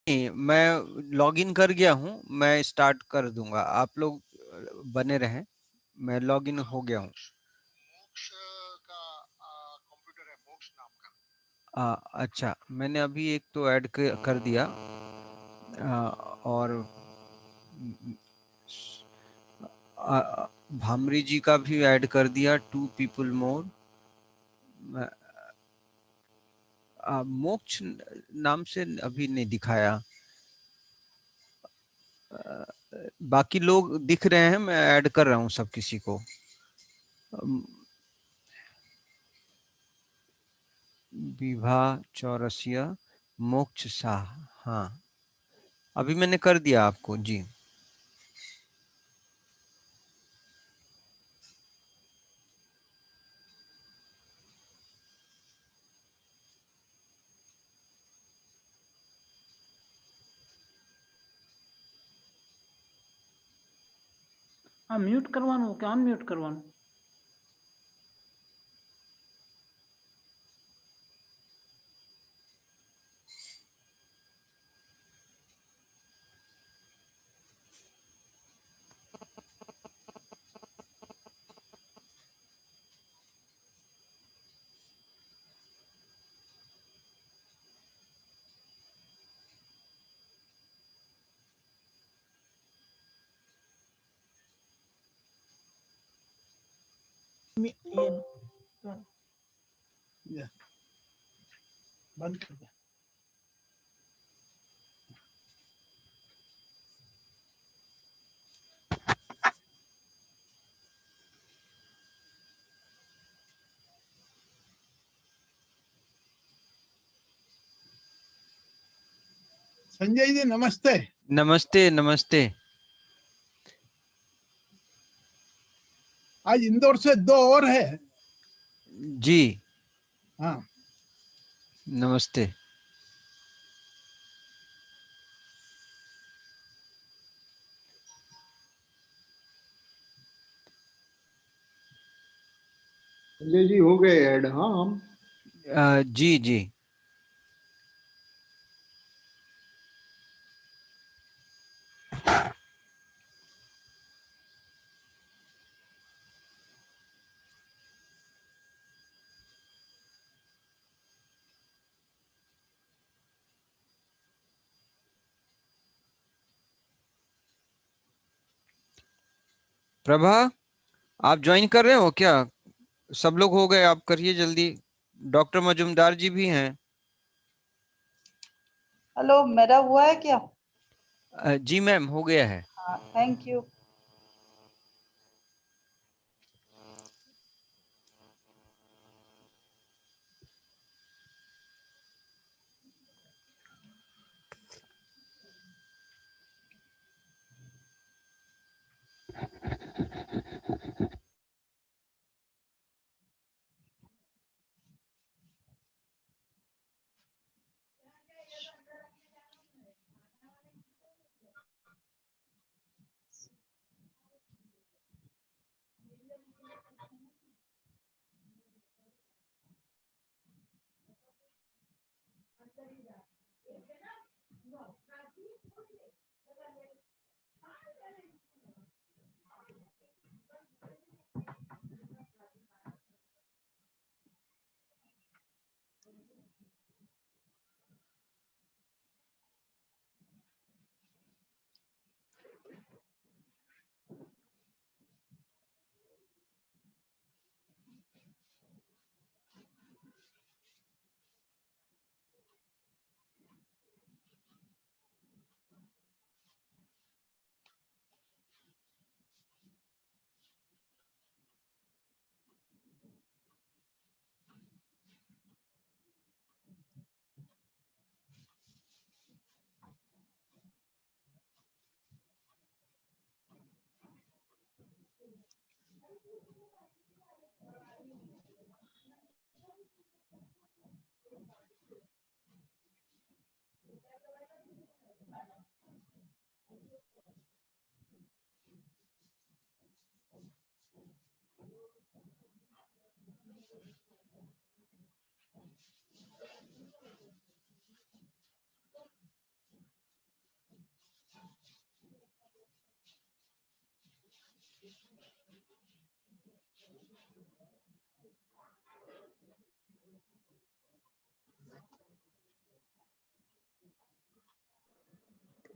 नहीं, मैं लॉगिन कर गया हूँ। मैं स्टार्ट कर दूंगा, आप लोग बने रहें। मैं लॉगिन हो गया हूँ। मोक्ष मोक्ष का कंप्यूटर है, मोक्ष नाम का। अच्छा, मैंने अभी एक तो ऐड कर दिया। और भामरी जी का भी ऐड कर दिया। 2 पीपल मोर। मोक्ष नाम से अभी नहीं दिखाया। बाकी लोग दिख रहे हैं, मैं ऐड कर रहा हूँ सब किसी को। विभा चौरसिया, मोक्ष शाह। हाँ, अभी मैंने कर दिया आपको जी। हाँ, म्यूट करवानो કે અનમ્યુટ કરવાનું? बंद कर दे। संजय जी नमस्ते। नमस्ते नमस्ते। आज इंदौर से 2 और है। जी हाँ, नमस्ते। संजय जी हो गए ऐड। हाँ हम जी जी। प्रभा, आप ज्वाइन कर रहे हो क्या? सब लोग हो गए, आप करिए जल्दी। डॉक्टर मजुमदार जी भी हैं। हेलो, मेरा हुआ है क्या? जी मैम, हो गया है। हाँ, थैंक यू।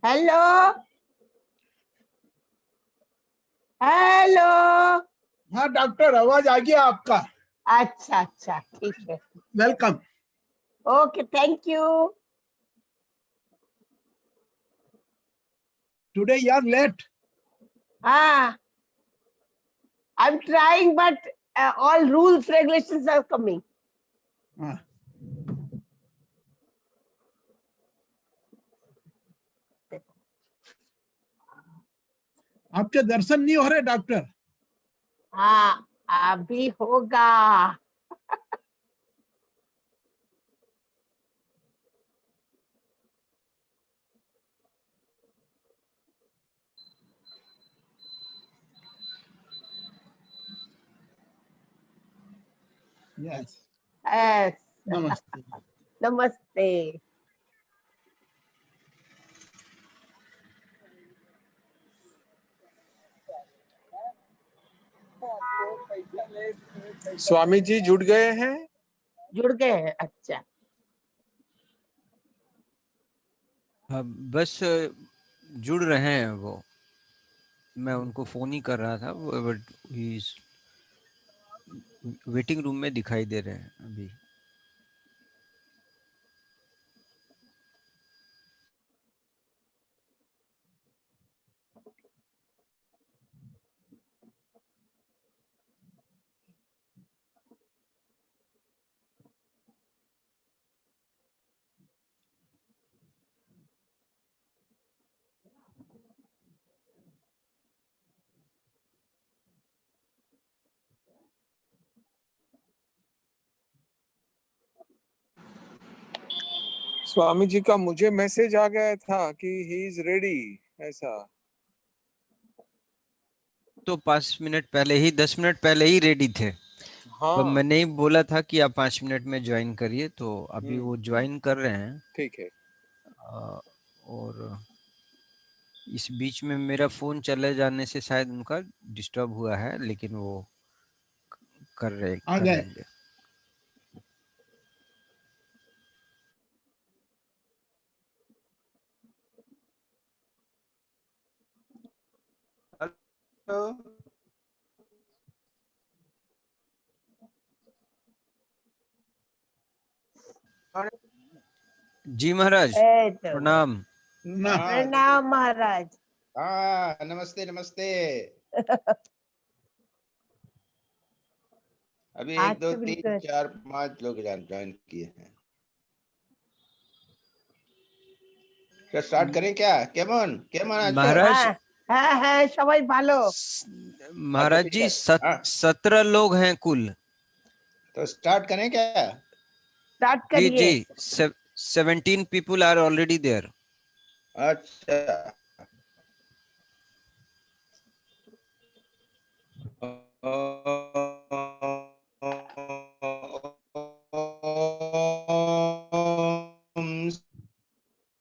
Hello hello. हाँ डॉक्टर, आवाज आ गया आपका। अच्छा अच्छा ठीक है, welcome. Okay thank you. Today you are late. हाँ, I'm trying, but all rules regulations are coming. आपके दर्शन नहीं हो रहे डॉक्टर? हाँ अभी होगा। यस। Yes. नमस्ते। नमस्ते। स्वामी जी जुड़ गए हैं? जुड़ गए हैं, अच्छा। बस जुड़ रहे हैं वो, मैं उनको फोन ही कर रहा था, बट वेटिंग रूम में दिखाई दे रहे हैं अभी। स्वामी जी का मुझे मैसेज आ गया था कि ही इज रेडी, ऐसा। तो 5 मिनट पहले ही, 10 मिनट पहले ही रेडी थे। हाँ मैंने ही बोला था कि आप 5 मिनट में ज्वाइन करिए, तो अभी वो ज्वाइन कर रहे हैं। ठीक है। और इस बीच में मेरा फोन चले जाने से शायद उनका डिस्टर्ब हुआ है, लेकिन वो कर आ गए। लेंगे। जी महाराज, प्रणाम। ना प्रणाम महाराज। हाँ नमस्ते नमस्ते। अभी 1 2 3 4 5 लोग ज्वाइन किए हैं। क्या स्टार्ट करें क्या? केमन आज महाराज, हाँ हाँ सबाई भालो। महाराज जी 17 लोग हैं कुल। तो स्टार्ट करें क्या? स्टार्ट जी करिए। जी, 17 people are already there. अच्छा।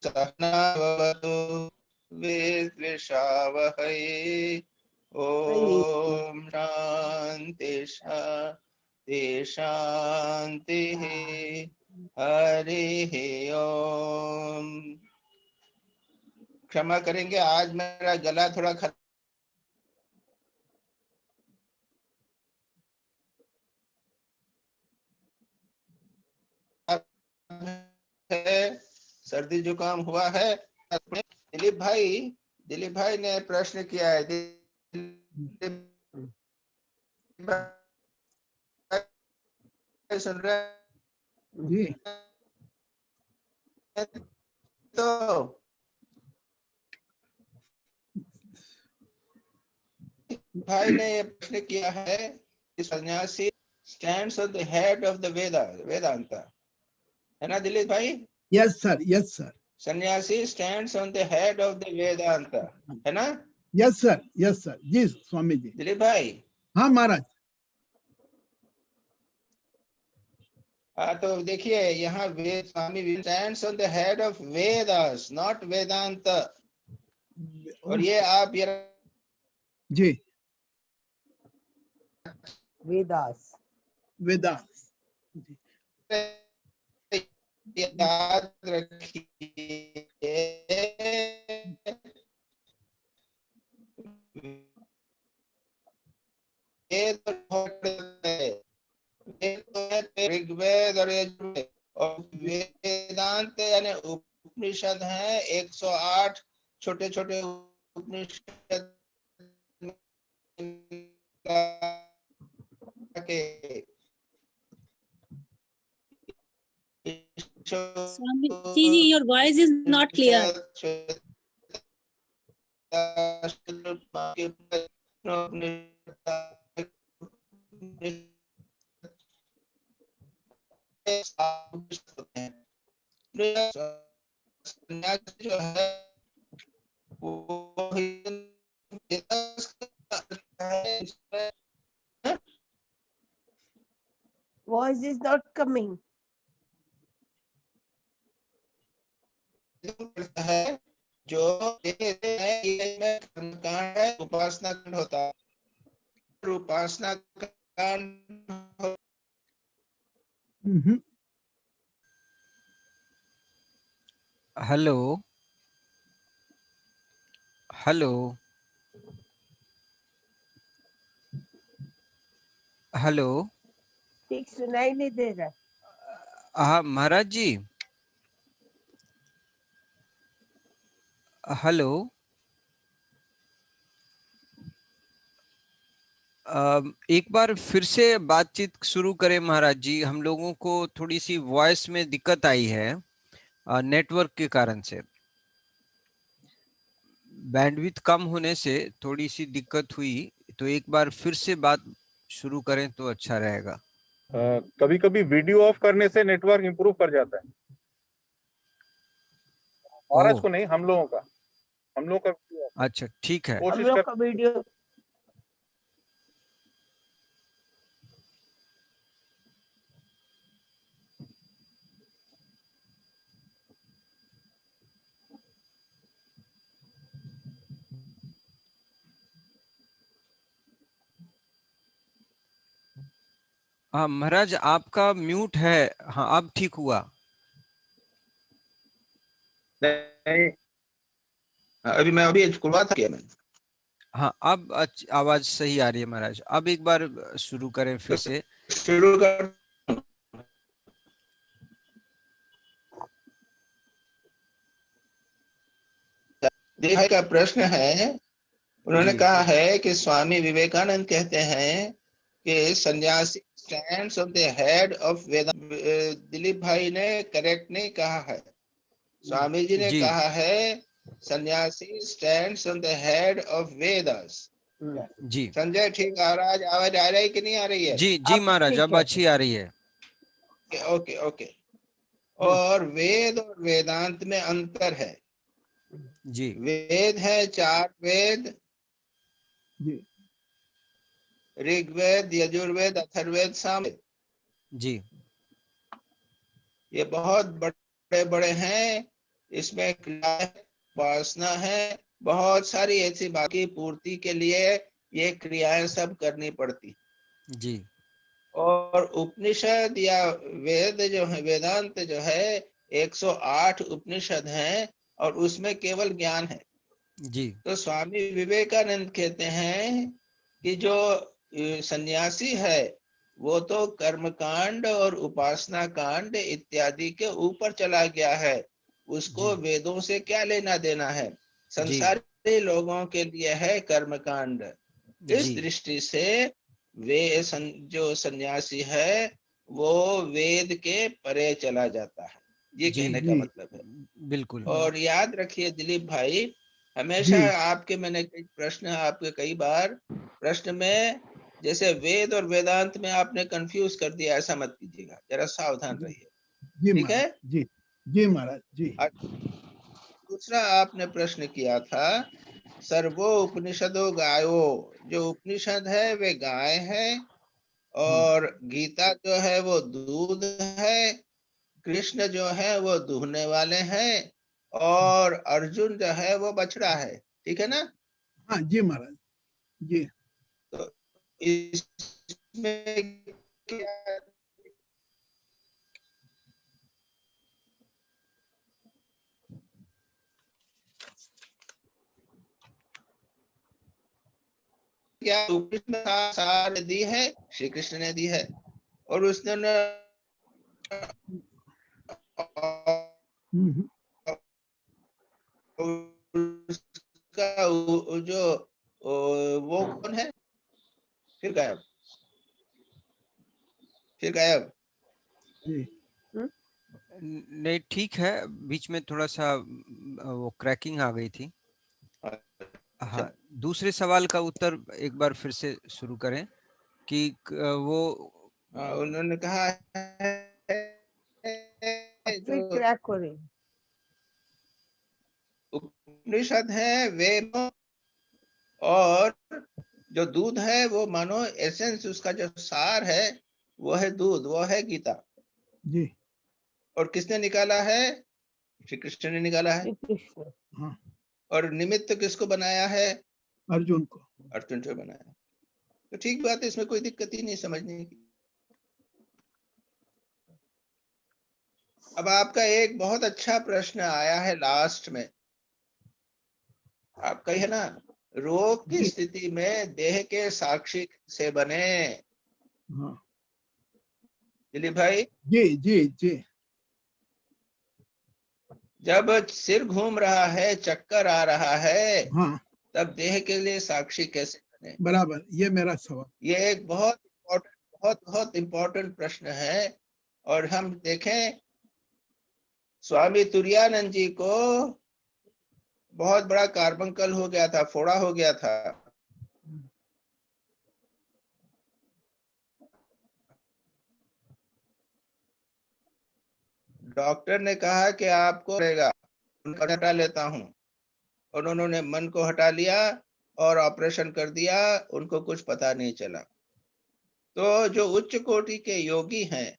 सहना भवतु विद्विषावहै। ओम शांति शांति शांति। हरि ओम। क्षमा करेंगे, आज मेरा गला थोड़ा खराब है, सर्दी जुकाम हुआ है। दिलीप भाई ने प्रश्न किया है। सुन रहे जी। तो भाई ने ये प्रश्न किया है कि sannyasi stands on the head of the Vedanta, है ना Dilip bhai? Yes sir, yes sir. Sannyasi stands on the head of the Vedanta, है ना? Yes sir, yes sir. जी स्वामी जी। दिलीप भाई। हाँ महाराज। हाँ तो देखिए यहाँ Swami stands on the head of Vedas, not Vedanta. और ये आप ये जी वेदास। वेदास। याद रखिए वेद ऋग्वेद और यजुर्वेद, और वेदांत यानी उपनिषद है 108 छोटे छोटे उपनिषद के Swamiji, your voice is not clear. जो है वो Voice is not coming. है जो ये कर्मकांड है, उपासना कांड होता है, उपासना कांड हेलो हेलो हेलो। ठीक सुनाई नहीं दे रहा। हाँ महाराज जी, हेलो। एक बार फिर से बातचीत शुरू करें महाराज जी, हम लोगों को थोड़ी सी वॉइस में दिक्कत आई है नेटवर्क के कारण से, बैंडविड्थ कम होने से थोड़ी सी दिक्कत हुई, तो एक बार फिर से बात शुरू करें तो अच्छा रहेगा। कभी कभी वीडियो ऑफ करने से नेटवर्क इंप्रूव कर जाता है। महाराज को नहीं, हम लोगों का अच्छा ठीक है, हम लोग का वीडियो हाँ महाराज आपका म्यूट है। हाँ अब ठीक हुआ। नहीं, अभी मैं खुलवा था क्या मैं? हाँ अब आवाज सही आ रही है महाराज। अब एक बार शुरू करें फिर से। शुरू कर। देखा का प्रश्न है, उन्होंने कहा है कि स्वामी विवेकानंद कहते हैं कि sannyasi stands on the head of Vedanta. Dilip bhai ने करेक्ट नहीं कहा है, स्वामी जी ने कहा है sannyasi stands on the head of Vedas. जी संजय ठीक आवाज आ रही है कि नहीं आ रही है? जी जी महाराज अब अच्छी आ रही है। Okay okay. और वेद और वेदांत में अंतर है जी। वेद है 4 वेद, ऋग्वेद यजुर्वेद अथर्ववेद सामवेद। जी ये बहुत बड़े बड़े हैं, इसमें क्रिया उपासना है, बहुत सारी ऐसी बाकी पूर्ति के लिए ये क्रियाएं सब करनी पड़ती जी। और उपनिषद या वेद जो है, वेदांत जो है 108 उपनिषद हैं और उसमें केवल ज्ञान है। जी तो स्वामी विवेकानंद कहते हैं कि जो सन्यासी है वो तो कर्मकांड और उपासना कांड इत्यादि के ऊपर चला गया है, उसको वेदों से क्या लेना देना है, संसारी लोगों के लिए है कर्मकांड। इस दृष्टि से वे जो सन्यासी है वो वेद के परे चला जाता है, ये कहने का मतलब है। बिल्कुल। और याद रखिए दिलीप भाई, हमेशा आपके मैंने प्रश्न आपके कई बार प्रश्न में जैसे वेद और वेदांत में आपने कंफ्यूज कर दिया, ऐसा मत कीजिएगा, जरा सावधान रहिए, ठीक है? जी जी महाराज जी। दूसरा आपने प्रश्न किया था सर्वो उपनिषदो गायो, जो उपनिषद है वे गाय है और गीता जो है वो दूध है, कृष्ण जो है वो दूहने वाले हैं और अर्जुन जो है वो बछड़ा है, ठीक है ना? हाँ जी महाराज जी। तो इसमें क्या क्या उपनिषद सार दी है, श्री कृष्ण ने दी है, और उसने उसका जो वो कौन है, फिर गायब, फिर गायब। नहीं ठीक है, बीच में थोड़ा सा वो क्रैकिंग आ गई थी। हाँ, दूसरे सवाल का उत्तर एक बार फिर से शुरू करें कि वो उन्होंने कहा फिर क्रैक हो रही। उपनिषद है वे, और जो दूध है वो मानो एसेंस, उसका जो सार है वो है दूध, वो है गीता जी। और किसने निकाला है, श्री कृष्ण ने निकाला है। हाँ। और निमित्त किसको बनाया है, अर्जुन को, अर्जुन को बनाया। तो ठीक बात है, इसमें कोई दिक्कत ही नहीं समझने की। अब आपका एक बहुत अच्छा प्रश्न आया है लास्ट में, आपका है ना, रोग की स्थिति में देह के साक्षी से बने। हाँ दिलीप भाई, जी जी जी। जब सिर घूम रहा है, चक्कर आ रहा है, हाँ तब देह के लिए साक्षी कैसे बने? बराबर, ये मेरा सवाल। ये एक बहुत इम्पोर्टेंट प्रश्न है। और हम देखें, स्वामी तुरानंद जी को बहुत बड़ा कार्बंकल हो गया था, फोड़ा हो गया था। डॉक्टर ने कहा कि आपको रहेगा, उनको हटा लेता हूं, और उन्होंने मन को हटा लिया और ऑपरेशन कर दिया, उनको कुछ पता नहीं चला। तो जो उच्च कोटि के योगी हैं,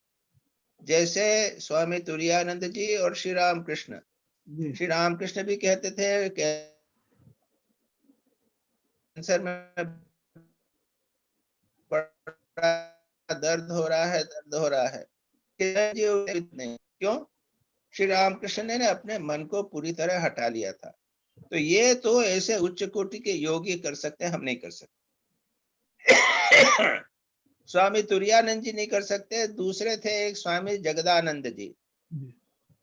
जैसे स्वामी तुरानंद जी और श्री राम कृष्ण, श्री राम कृष्ण भी कहते थे कैंसर में बड़ा दर्द हो रहा है, दर्द हो रहा है, नहीं, क्यों? श्री रामकृष्ण ने अपने मन को पूरी तरह हटा लिया था। तो ये तो ऐसे उच्च कोटि के योगी कर सकते हैं, हम नहीं कर सकते। स्वामी तुरानंद जी नहीं कर सकते। दूसरे थे एक स्वामी जगदानंद जी,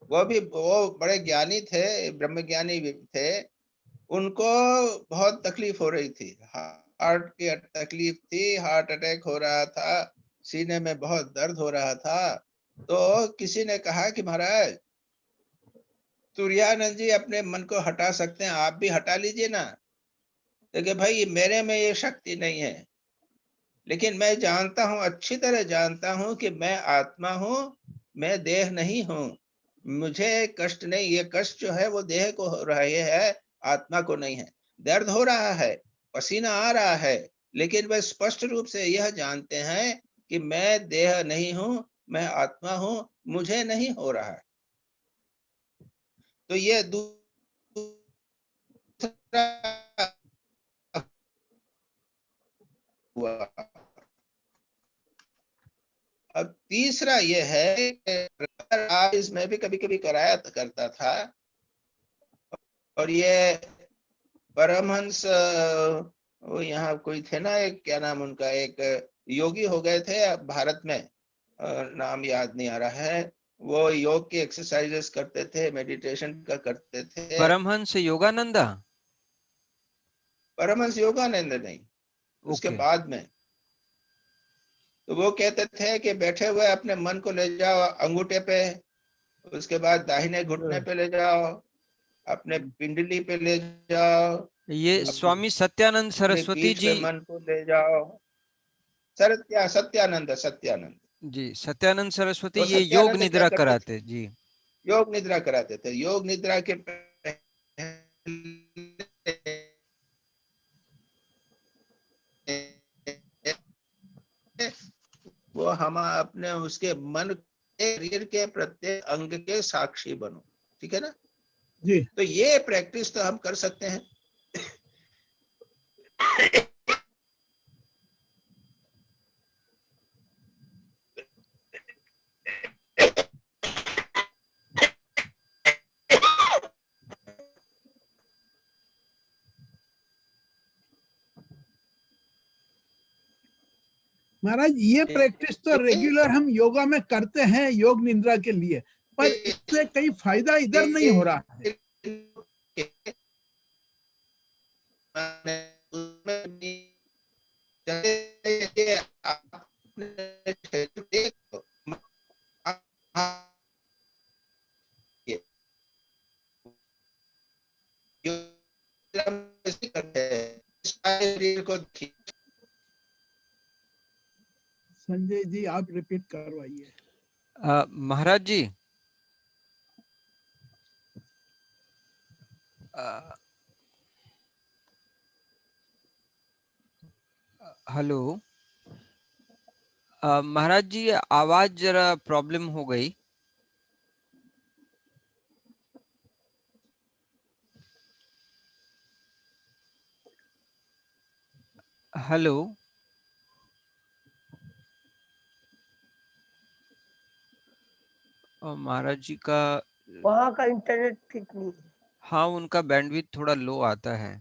वो बड़े ज्ञानी थे, ब्रह्म ज्ञानी थे। उनको बहुत तकलीफ हो रही थी, हार्ट की तकलीफ थी, हार्ट अटैक हो रहा था, सीने में बहुत दर्द हो रहा था। तो किसी ने कहा कि महाराज तुरानंद जी अपने मन को हटा सकते हैं, आप भी हटा लीजिए ना। देखिए भाई, मेरे में ये शक्ति नहीं है, लेकिन मैं जानता हूं, अच्छी तरह जानता हूं कि मैं आत्मा हूं, मैं देह नहीं हूं। मुझे कष्ट नहीं, ये कष्ट जो है वो देह को हो रहा है, आत्मा को नहीं है। दर्द हो रहा है, पसीना आ रहा है, लेकिन वे स्पष्ट रूप से यह जानते हैं कि मैं देह नहीं हूं, मैं आत्मा हूं, मुझे नहीं हो रहा है। तो ये दूसरा हुआ। अब तीसरा ये है कि इसमें भी कभी कभी कराया करता था, और ये परमहंस, वो यहाँ कोई थे ना, एक क्या नाम उनका, एक योगी हो गए थे भारत में, नाम याद नहीं आ रहा है। वो योग की एक्सरसाइजेस करते थे, मेडिटेशन का करते थे। परमहंस योगानंदा? परमहंस योगानंद नहीं, उसके बाद में। तो वो कहते थे कि बैठे हुए अपने मन को ले जाओ अंगूठे पे, उसके बाद दाहिने घुटने पे ले जाओ, अपने पिंडली पे ले जाओ, ये स्वामी सत्यानंद सरस्वती जी मन को ले जाओ। सत्यानंद जी, सत्यानंद सरस्वती, तो ये योग सत्यानंद क्या निद्रा करते कराते जी, योग निद्रा कराते थे। योग निद्रा के वो हम अपने उसके मन के, शरीर के प्रत्येक अंग के साक्षी बनो, ठीक है ना जी। तो ये प्रैक्टिस तो हम कर सकते हैं। महाराज ये प्रैक्टिस तो रेगुलर हम योगा में करते हैं योग निद्रा के लिए, पर इससे कहीं फायदा इधर नहीं हो रहा है। संजय जी आप रिपीट करवाइए। महाराज जी, हेलो, महाराज जी आवाज जरा प्रॉब्लम हो गई। हेलो, महाराज जी का वहाँ का इंटरनेट ठीक नहीं है। हाँ, उनका बैंडविड्थ थोड़ा लो आता है।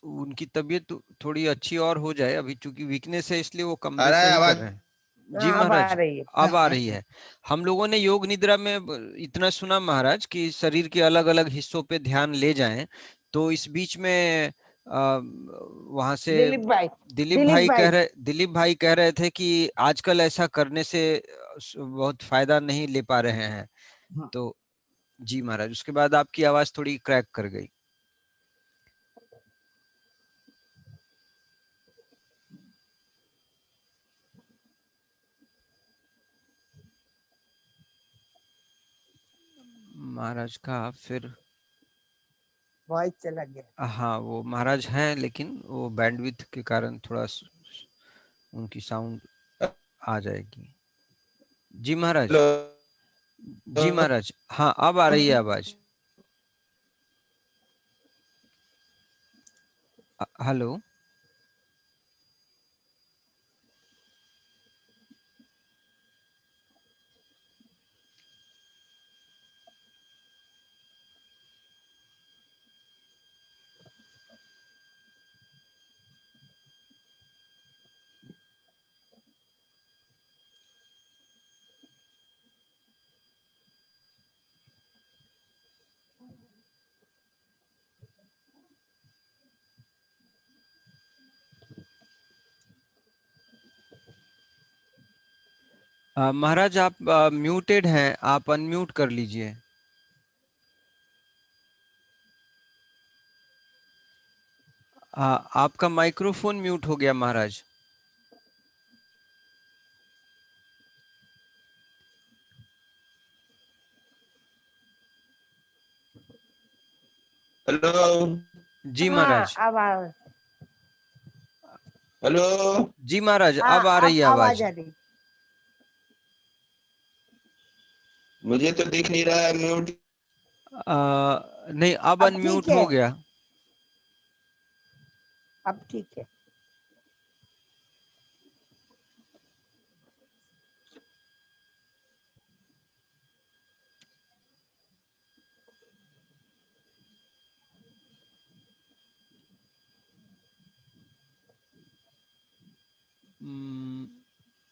उनकी तबीयत थोड़ी अच्छी और हो जाए, अभी चूंकि वीकनेस है इसलिए वो कमरे से ही कर रहे हैं। जी हाँ, अब आ महाराज, रही है। अब आ रही है। हम लोगों ने योग निद्रा में इतना सुना महाराज कि शरीर के अलग अलग हिस्सों पे ध्यान ले जाएं, तो इस बीच में वहां से दिलीप भाई कह रहे थे कि आजकल ऐसा करने से बहुत फायदा नहीं ले पा रहे हैं। हाँ। तो जी महाराज, उसके बाद आपकी आवाज थोड़ी क्रैक कर गई। महाराज का फिर वॉइस चला गया। हाँ, वो महाराज हैं लेकिन वो बैंडविड्थ के कारण थोड़ा उनकी साउंड आ जाएगी। जी महाराज, जी महाराज, हाँ अब आ रही है आवाज। हेलो, महाराज आप म्यूटेड हैं, आप अनम्यूट कर लीजिए। आपका माइक्रोफोन म्यूट हो गया महाराज। हेलो जी महाराज, अब आ हेलो जी महाराज, अब आ रही है आवाज। आ रही। मुझे तो दिख नहीं रहा है म्यूट। नहीं, अब अब अनम्यूट ठीक है। हो गया। अब ठीक है।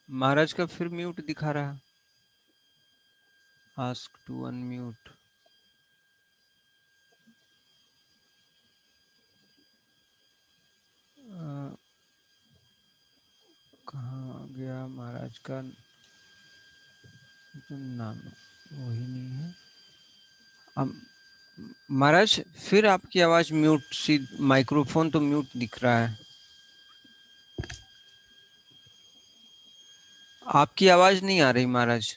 महाराज का फिर म्यूट दिखा रहा है। Ask to unmute. कहाँ गया महाराज का नाम? वही नहीं है। अब महाराज फिर आपकी आवाज म्यूट सी, माइक्रोफोन तो म्यूट दिख रहा है। आपकी आवाज नहीं आ रही महाराज।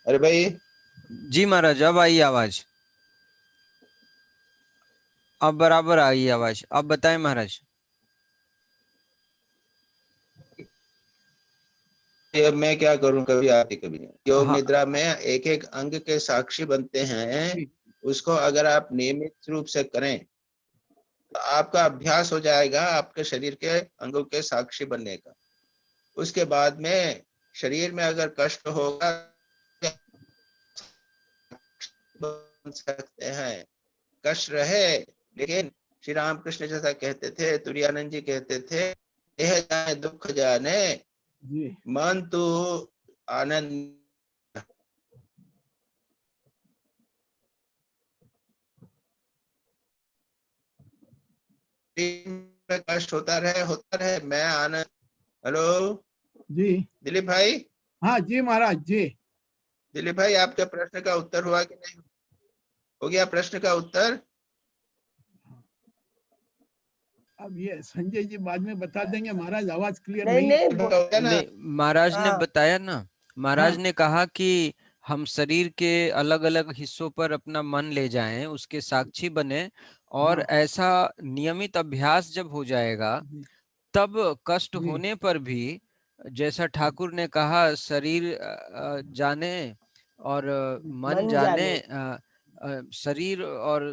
अरे भाई, जी महाराज, अब आई आवाज, अब बराबर आई आवाज। अब बताएं महाराज। अब मैं क्या करूं, कभी आती कभी नहीं। योग हाँ। निद्रा में एक एक अंग के साक्षी बनते हैं। उसको अगर आप नियमित रूप से करें तो आपका अभ्यास हो जाएगा आपके शरीर के अंगों के साक्षी बनने का। उसके बाद में शरीर में अगर कष्ट होगा बन सकते हैं। कष्ट रहे, लेकिन श्री रामकृष्ण जैसा कहते थे, तुरानंद जी कहते थे, देह जाने दुख जाने, जी मन तो आनंद। में कष्ट होता रहे, मैं आनंद। हेलो जी दिलीप भाई, हाँ जी महाराज जी। दिलीप भाई आपके प्रश्न का उत्तर हुआ कि नहीं? हो गया प्रश्न का उत्तर? अब ये संजय जी बाद में बता देंगे महाराज, आवाज क्लियर नहीं नहीं। नहीं हो गया ना? नहीं, महाराज ने हाँ। बताया ना, महाराज हाँ। ने कहा कि हम शरीर के अलग अलग हिस्सों पर अपना मन ले जाएं, उसके साक्षी बने, और हाँ। ऐसा नियमित अभ्यास जब हो जाएगा जी तब कष्ट जी होने पर भी, जैसा ठाकुर ने कहा, शरीर जाने और मन मन जाने, जाने। शरीर और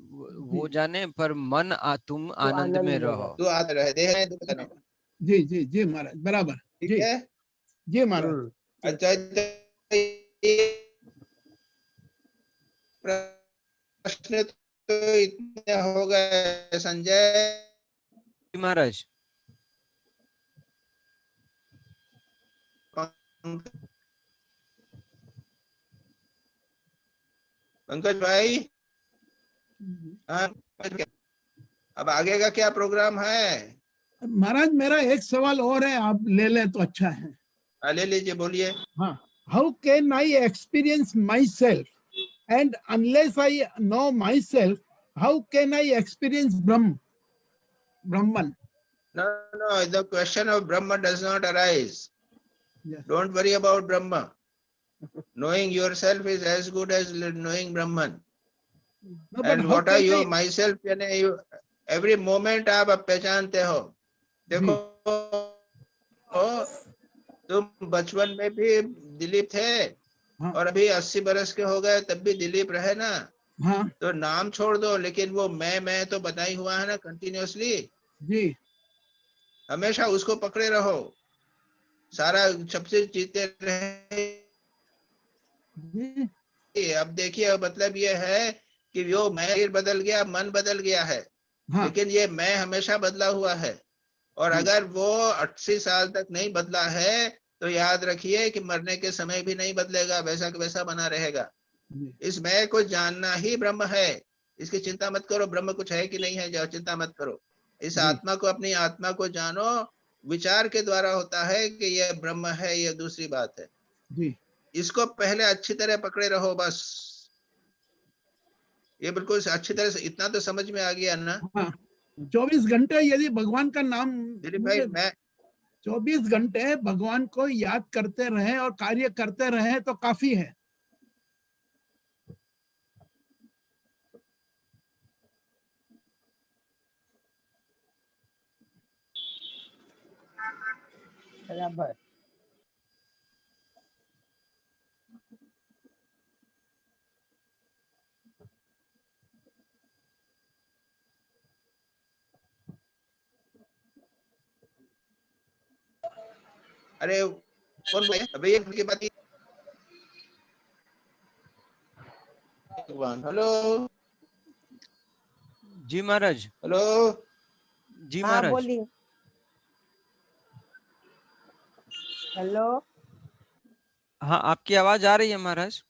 वो जी जाने, पर मन तुम तो आनंद में आनंद में रहो। रहो। तू आते रहे, देह में दुख जाने। जी जी जी महाराज बराबर। ठीक जी है। जी महाराज। अच्छा, ये प्रश्न तो इतने हो गए संजय। महाराज पंकज भाई, हाँ, अब आगे का क्या प्रोग्राम है? महाराज मेरा एक सवाल और है, आप ले लें तो अच्छा है। ले लीजिए, बोलिए। हाँ, how can I experience my self and unless I know my self, how can I experience Brahman? No, the question of Brahma does not arise. Yes. Don't worry about Brahma. Knowing yourself is as good as knowing Brahman. No, but And how what are can you, I? myself, यानी you, every moment आप पहचानते हो। देखो, तुम बचपन में भी दिलीप थे, हाँ। और अभी 80 बरस के हो गए तब भी दिलीप रहे ना। हाँ तो नाम छोड़ दो, लेकिन वो मैं तो बता ही हुआ है ना कंटिन्यूअसली। जी हमेशा उसको पकड़े रहो, सारा सबसे जीते रहे। जी अब देखिए, मतलब ये है कि वो मैं बदल गया, मन बदल गया है, हाँ लेकिन ये मैं हमेशा बदला हुआ है। और अगर वो 80 साल तक नहीं बदला है तो याद रखिए कि मरने के समय भी नहीं बदलेगा, वैसा का वैसा बना रहेगा। इस मैं को जानना ही ब्रह्म है। इसकी चिंता मत करो ब्रह्म कुछ है कि नहीं है, जाओ चिंता मत करो। इस आत्मा को, अपनी आत्मा को जानो। विचार के द्वारा होता है कि ये ब्रह्म है, ये दूसरी बात है। जी इसको पहले अच्छी तरह पकड़े रहो बस। ये बिल्कुल अच्छी तरह से, इतना तो समझ में आ गया ना? हाँ 24 घंटे यदि भगवान का नाम, दिलीप भाई, मैं 24 घंटे भगवान को याद करते रहे और कार्य करते रहे तो काफी है। बराबर। अरे कौन बोले अभी ये बात? भगवान, हेलो जी महाराज। हेलो जी हाँ महाराज। बोलिए। हेलो। हाँ, आपकी आवाज आ रही है महाराज।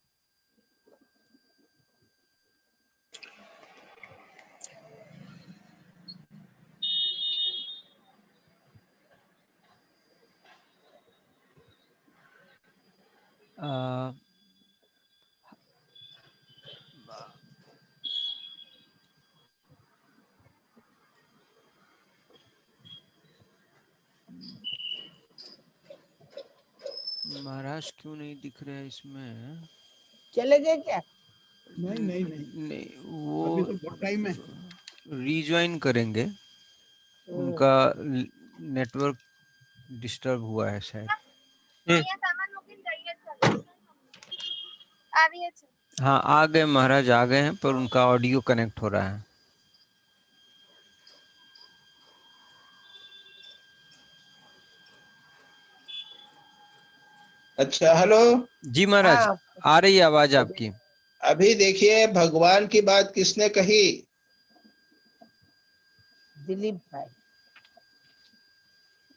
महाराज क्यों नहीं दिख रहे हैं इसमें? चले गए क्या? नहीं नहीं नहीं, नहीं, वो अभी तो बहुत टाइम है। रीज्वाइन करेंगे, उनका नेटवर्क डिस्टर्ब हुआ है शायद। हाँ, आ गए महाराज, आ गए हैं, पर उनका ऑडियो कनेक्ट हो रहा है। अच्छा, हेलो जी महाराज, हाँ। आ रही है आवाज आपकी। अभी देखिए, भगवान की बात किसने कही? दिलीप भाई।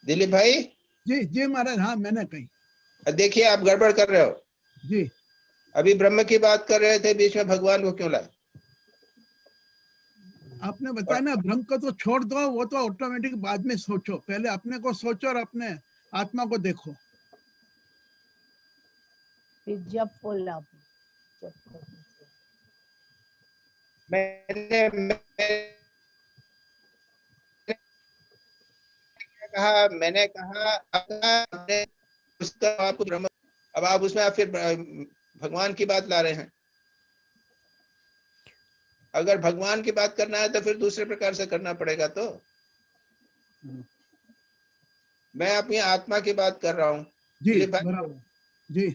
दिलीप भाई जी जी महाराज, हाँ मैंने कही। देखिए आप गड़बड़ कर रहे हो। जी अभी ब्रह्म की बात कर रहे थे, बीच में भगवान को क्यों लाए? आपने बताया ना, ब्रह्म को तो छोड़ दो, वो तो ऑटोमेटिक बाद में सोचो, पहले अपने को सोचो और अपने आत्मा को देखो। फिर जब बोला मैंने कहा आपने उसका आपको ब्रह्म, अब आप उसमें आप फिर भगवान की बात ला रहे हैं। अगर भगवान की बात करना है तो फिर दूसरे प्रकार से करना पड़ेगा। तो मैं अपनी आत्मा की बात कर रहा हूँ। जी बराबर। जी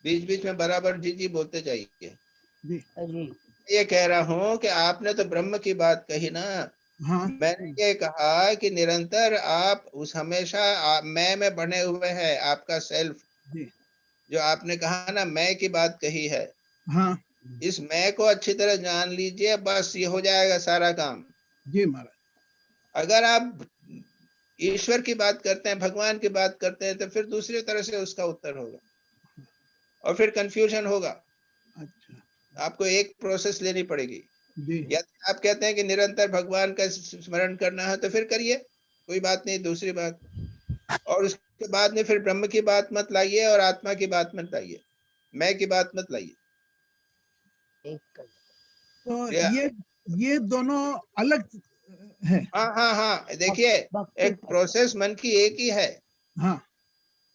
बीच बीच में बराबर जी जी बोलते जाइए। जी जी ये कह रहा हूँ कि आपने तो ब्रह्म की बात कही ना। हाँ मैंने ये कहा कि निरंतर आप उस हमेशा मैं में बने हुए हैं, आपका सेल्फ। जी जो आपने कहा ना मैं की बात कही है, हाँ इस मैं को अच्छी तरह जान लीजिए, बस ये हो जाएगा सारा काम। जी महाराज। अगर आप ईश्वर की बात करते हैं, भगवान की बात करते हैं, तो फिर दूसरी तरह से उसका उत्तर होगा और फिर कंफ्यूजन होगा। अच्छा आपको एक प्रोसेस लेनी पड़ेगी। जी यदि आप कहते हैं कि निरंतर भगवान का स्मरण करना है तो फिर करिए, कोई बात नहीं। दूसरी बात, और उसके बाद में फिर ब्रह्म की बात मत लाइए और आत्मा की बात मत लाइए, मैं की बात मत लाइए। तो ये दोनों अलग है। हाँ हाँ हाँ, देखिए एक प्रोसेस मन की एक ही है। हाँ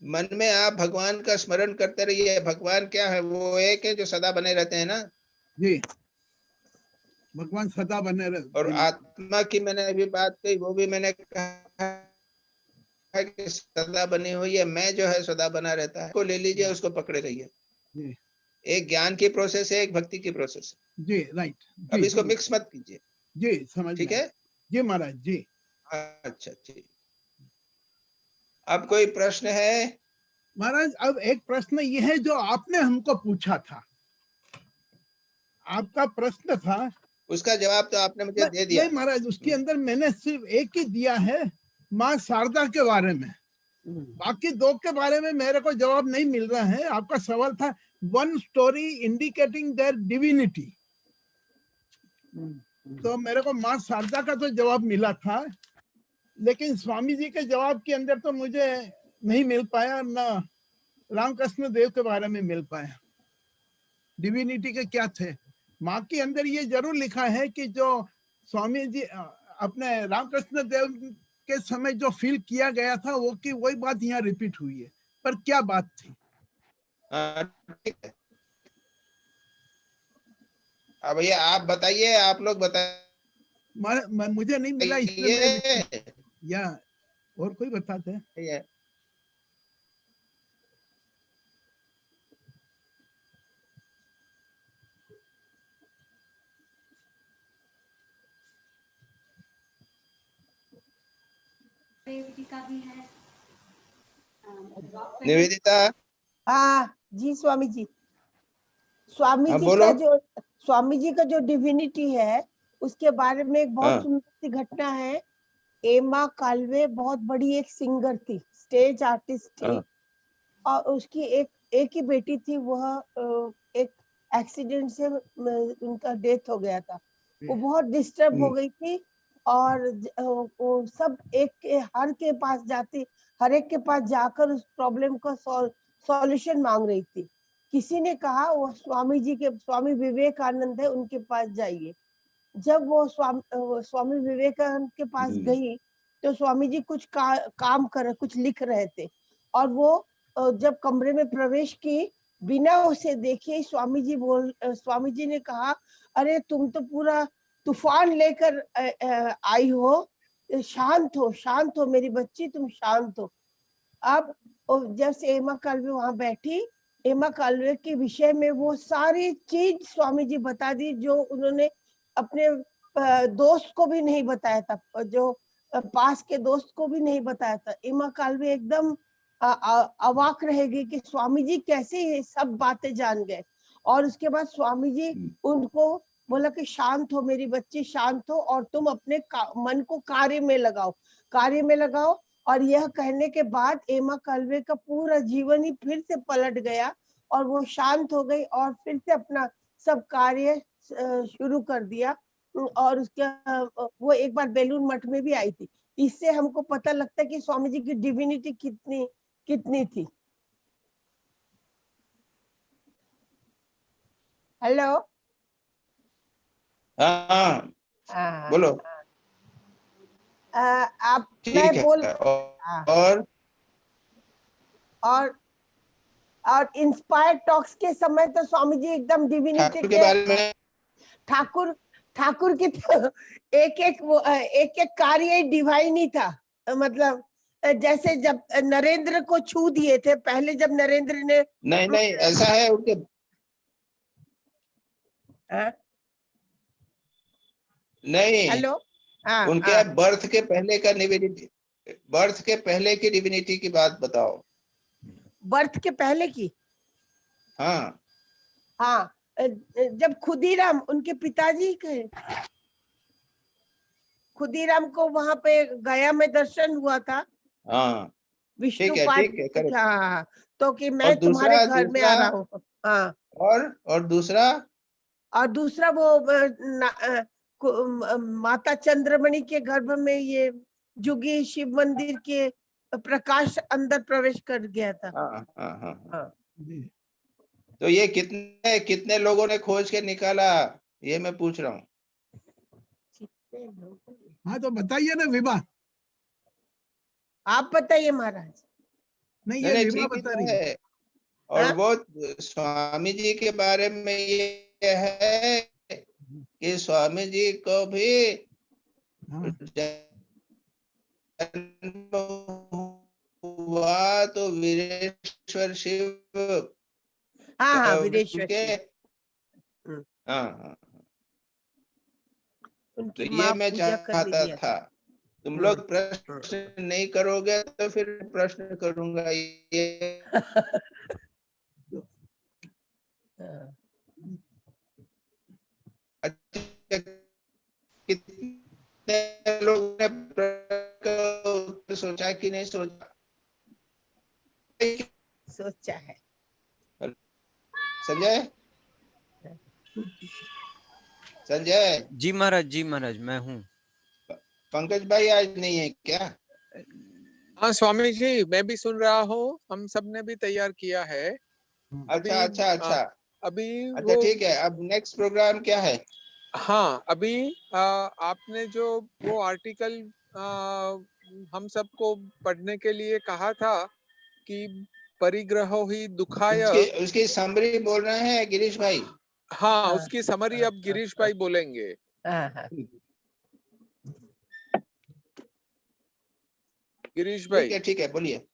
मन में आप भगवान का स्मरण करते रहिए। भगवान क्या है? वो एक है जो सदा बने रहते हैं ना। जी भगवान सदा बने रहे। और आत्मा की मैंने अभी बात कही, वो भी मैंने कहा कि सदा बनी हुई है। मैं जो है सदा बना रहता है। को ले लीजिए, उसको पकड़े रहिए। जी एक ज्ञान की प्रोसेस है, एक भक्ति की प्रोसेस है। जी राइट। अब इसको मिक्स मत कीजिए। जी समझ ठीक गया। है जी महाराज जी। अच्छा ठीक। अब कोई प्रश्न है? महाराज अब एक प्रश्न ये है जो आपने हमको पूछा था। आपका प्रश्न था, उसका जवाब तो आपने मुझे दे दिया। नहीं महाराज, उसके अंदर मैंने सिर्फ एक ही दिया है, माँ शारदा के बारे में। बाकी दो के बारे में मेरे को जवाब नहीं मिल रहा है। आपका सवाल था one story indicating their divinity, तो मेरे को माँ शारदा का तो जवाब मिला था, लेकिन स्वामी जी के जवाब के अंदर तो मुझे नहीं मिल पाया, ना रामकृष्ण देव के बारे में मिल पाया। डिविनिटी के क्या थे? माँ के अंदर ये जरूर लिखा है कि जो स्वामी जी अपने रामकृष्ण देव के समय जो फील किया गया था वो की वही बात यहाँ रिपीट हुई है, पर क्या बात थी? ठीक है। अब भैया आप बताइए, आप लोग बताइए। मुझे नहीं मिला इसलिए या और कोई बताते हैं? निवेदिता भी है। निवेदिता। हाँ जी स्वामी जी। स्वामी हाँ, जी बोलो। का जो स्वामी जी का जो डिविनिटी है उसके बारे में एक बहुत सुंदर सी घटना है। एमा काल्वे बहुत बड़ी एक सिंगर थी, स्टेज आर्टिस्ट थी, और उसकी एक ही बेटी थी। वह एक एक्सीडेंट से उनका डेथ हो गया था। वो बहुत डिस्टर्ब हो गई थी और वो सब हर के पास जाती, हर एक के पास जाकर उस प्रॉब्लम का सॉल्यूशन मांग रही थी। किसी ने कहा वो स्वामी विवेकानंद है, उनके पास जाइए। जब वो स्वामी विवेकानंद के पास गई तो स्वामी जी कुछ काम कुछ लिख रहे थे, और वो जब कमरे में प्रवेश की, बिना उसे देखे स्वामी जी ने कहा, अरे तुम तो पूरा तूफान लेकर आई हो, शांत हो मेरी बच्ची, तुम शांत हो। अब जब से एमा काल्वे वहां बैठी, एमा काल्वे के विषय में वो सारी चीज स्वामी जी बता दी जो उन्होंने अपने दोस्त को भी नहीं बताया था, जो पास के दोस्त को भी नहीं बताया था। एमा काल्वे एकदम अवाक रहेगी कि स्वामी जी कैसे ये सब बातें जान गए। और उसके बाद स्वामी जी उनको बोला कि शांत हो मेरी बच्ची, शांत हो, और तुम अपने मन को कार्य में लगाओ और यह कहने के बाद एमा काल्वे का पूरा जीवन ही फिर से पलट गया और वो शांत हो गई और फिर से अपना सब कार्य शुरू कर दिया। और उसका वो एक बार बेलूर मठ में भी आई थी। इससे हमको पता लगता है कि स्वामी जी की डिविनिटी कितनी कितनी थी। हेलो। हाँ बोलो। आप ठीक मैं है। बोल और इंस्पायर टॉक्स के समय तो स्वामी जी एकदम डिविनिटी ठाकुर के बारे में ठाकुर की तो एक एक कार्य डिवाइन ही था। मतलब जैसे जब नरेंद्र को छू दिए थे पहले, जब नरेंद्र ने नहीं ऐसा है उनके नहीं। हेलो। उनके बर्थ के पहले का डिविनिटी, बर्थ के पहले की डिविनिटी की बात बताओ। बर्थ के पहले की? हाँ जब खुदीराम उनके पिताजी के खुदीराम को वहां पे गया में दर्शन हुआ था। हाँ विष्णु ठीक पाद है करेक्ट। हाँ, तो कि मैं तुम्हारे घर में आ रहा हूँ। हाँ और दूसरा वो माता चंद्रमणि के गर्भ में ये जुगी शिव मंदिर के प्रकाश अंदर प्रवेश कर गया था। हाँ। तो ये कितने लोगों ने खोज के निकाला, ये मैं पूछ रहा हूँ। हाँ तो बताइए ना विभा। आप बताइए महाराज। नहीं ये विभा ठीक बता रही है। और वो स्वामी जी के बारे में ये है कि स्वामी जी को भी जन्म हुआ तो वीरेश्वर शिव हाँ वीरेश्वर शिव। हाँ तो उनकी ये मैं चाहता था। तुम लोग प्रश्न नहीं करोगे तो फिर प्रश्न करूंगा ये। अच्छा कितने लोगों ने सोचा कि नहीं सोचा? सोचा है। संजय जी महाराज मैं हूँ। पंकज भाई आज नहीं है क्या? हाँ स्वामी जी मैं भी सुन रहा हूँ, हम सब ने भी तैयार किया है। अच्छा अभी ठीक है। अब नेक्स्ट प्रोग्राम क्या है? हाँ अभी आपने जो वो आर्टिकल हम सबको पढ़ने के लिए कहा था कि परिग्रहो ही दुखाय, उसकी समरी बोल रहे हैं गिरीश भाई। हाँ उसकी समरी अब गिरीश भाई बोलेंगे। गिरीश भाई ठीक है बोलिए।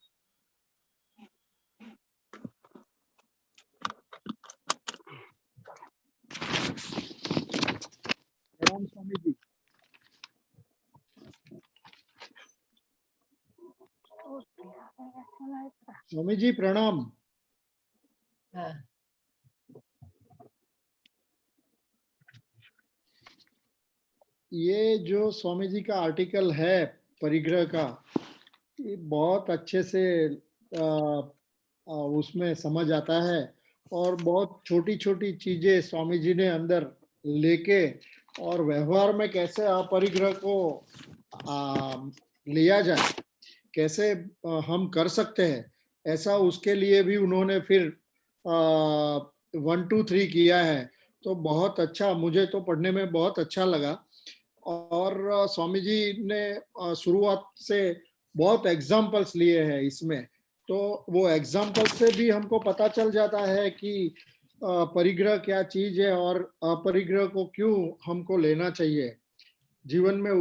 स्वामी जी। स्वामी जी प्रणाम। ये जो स्वामी जी का आर्टिकल है परिग्रह का, ये बहुत अच्छे से उसमें समझ आता है और बहुत छोटी छोटी चीजें स्वामी जी ने अंदर लेके और व्यवहार में कैसे अपरिग्रह को लिया जाए, कैसे हम कर सकते हैं, ऐसा उसके लिए भी उन्होंने फिर 1 2 3 किया है। तो बहुत अच्छा, मुझे तो पढ़ने में बहुत अच्छा लगा। और स्वामी जी ने शुरुआत से बहुत एग्जाम्पल्स लिए हैं इसमें, तो वो एग्जाम्पल से भी हमको पता चल जाता है कि परिग्रह क्या चीज है और अपरिग्रह को क्यों हमको लेना चाहिए जीवन में,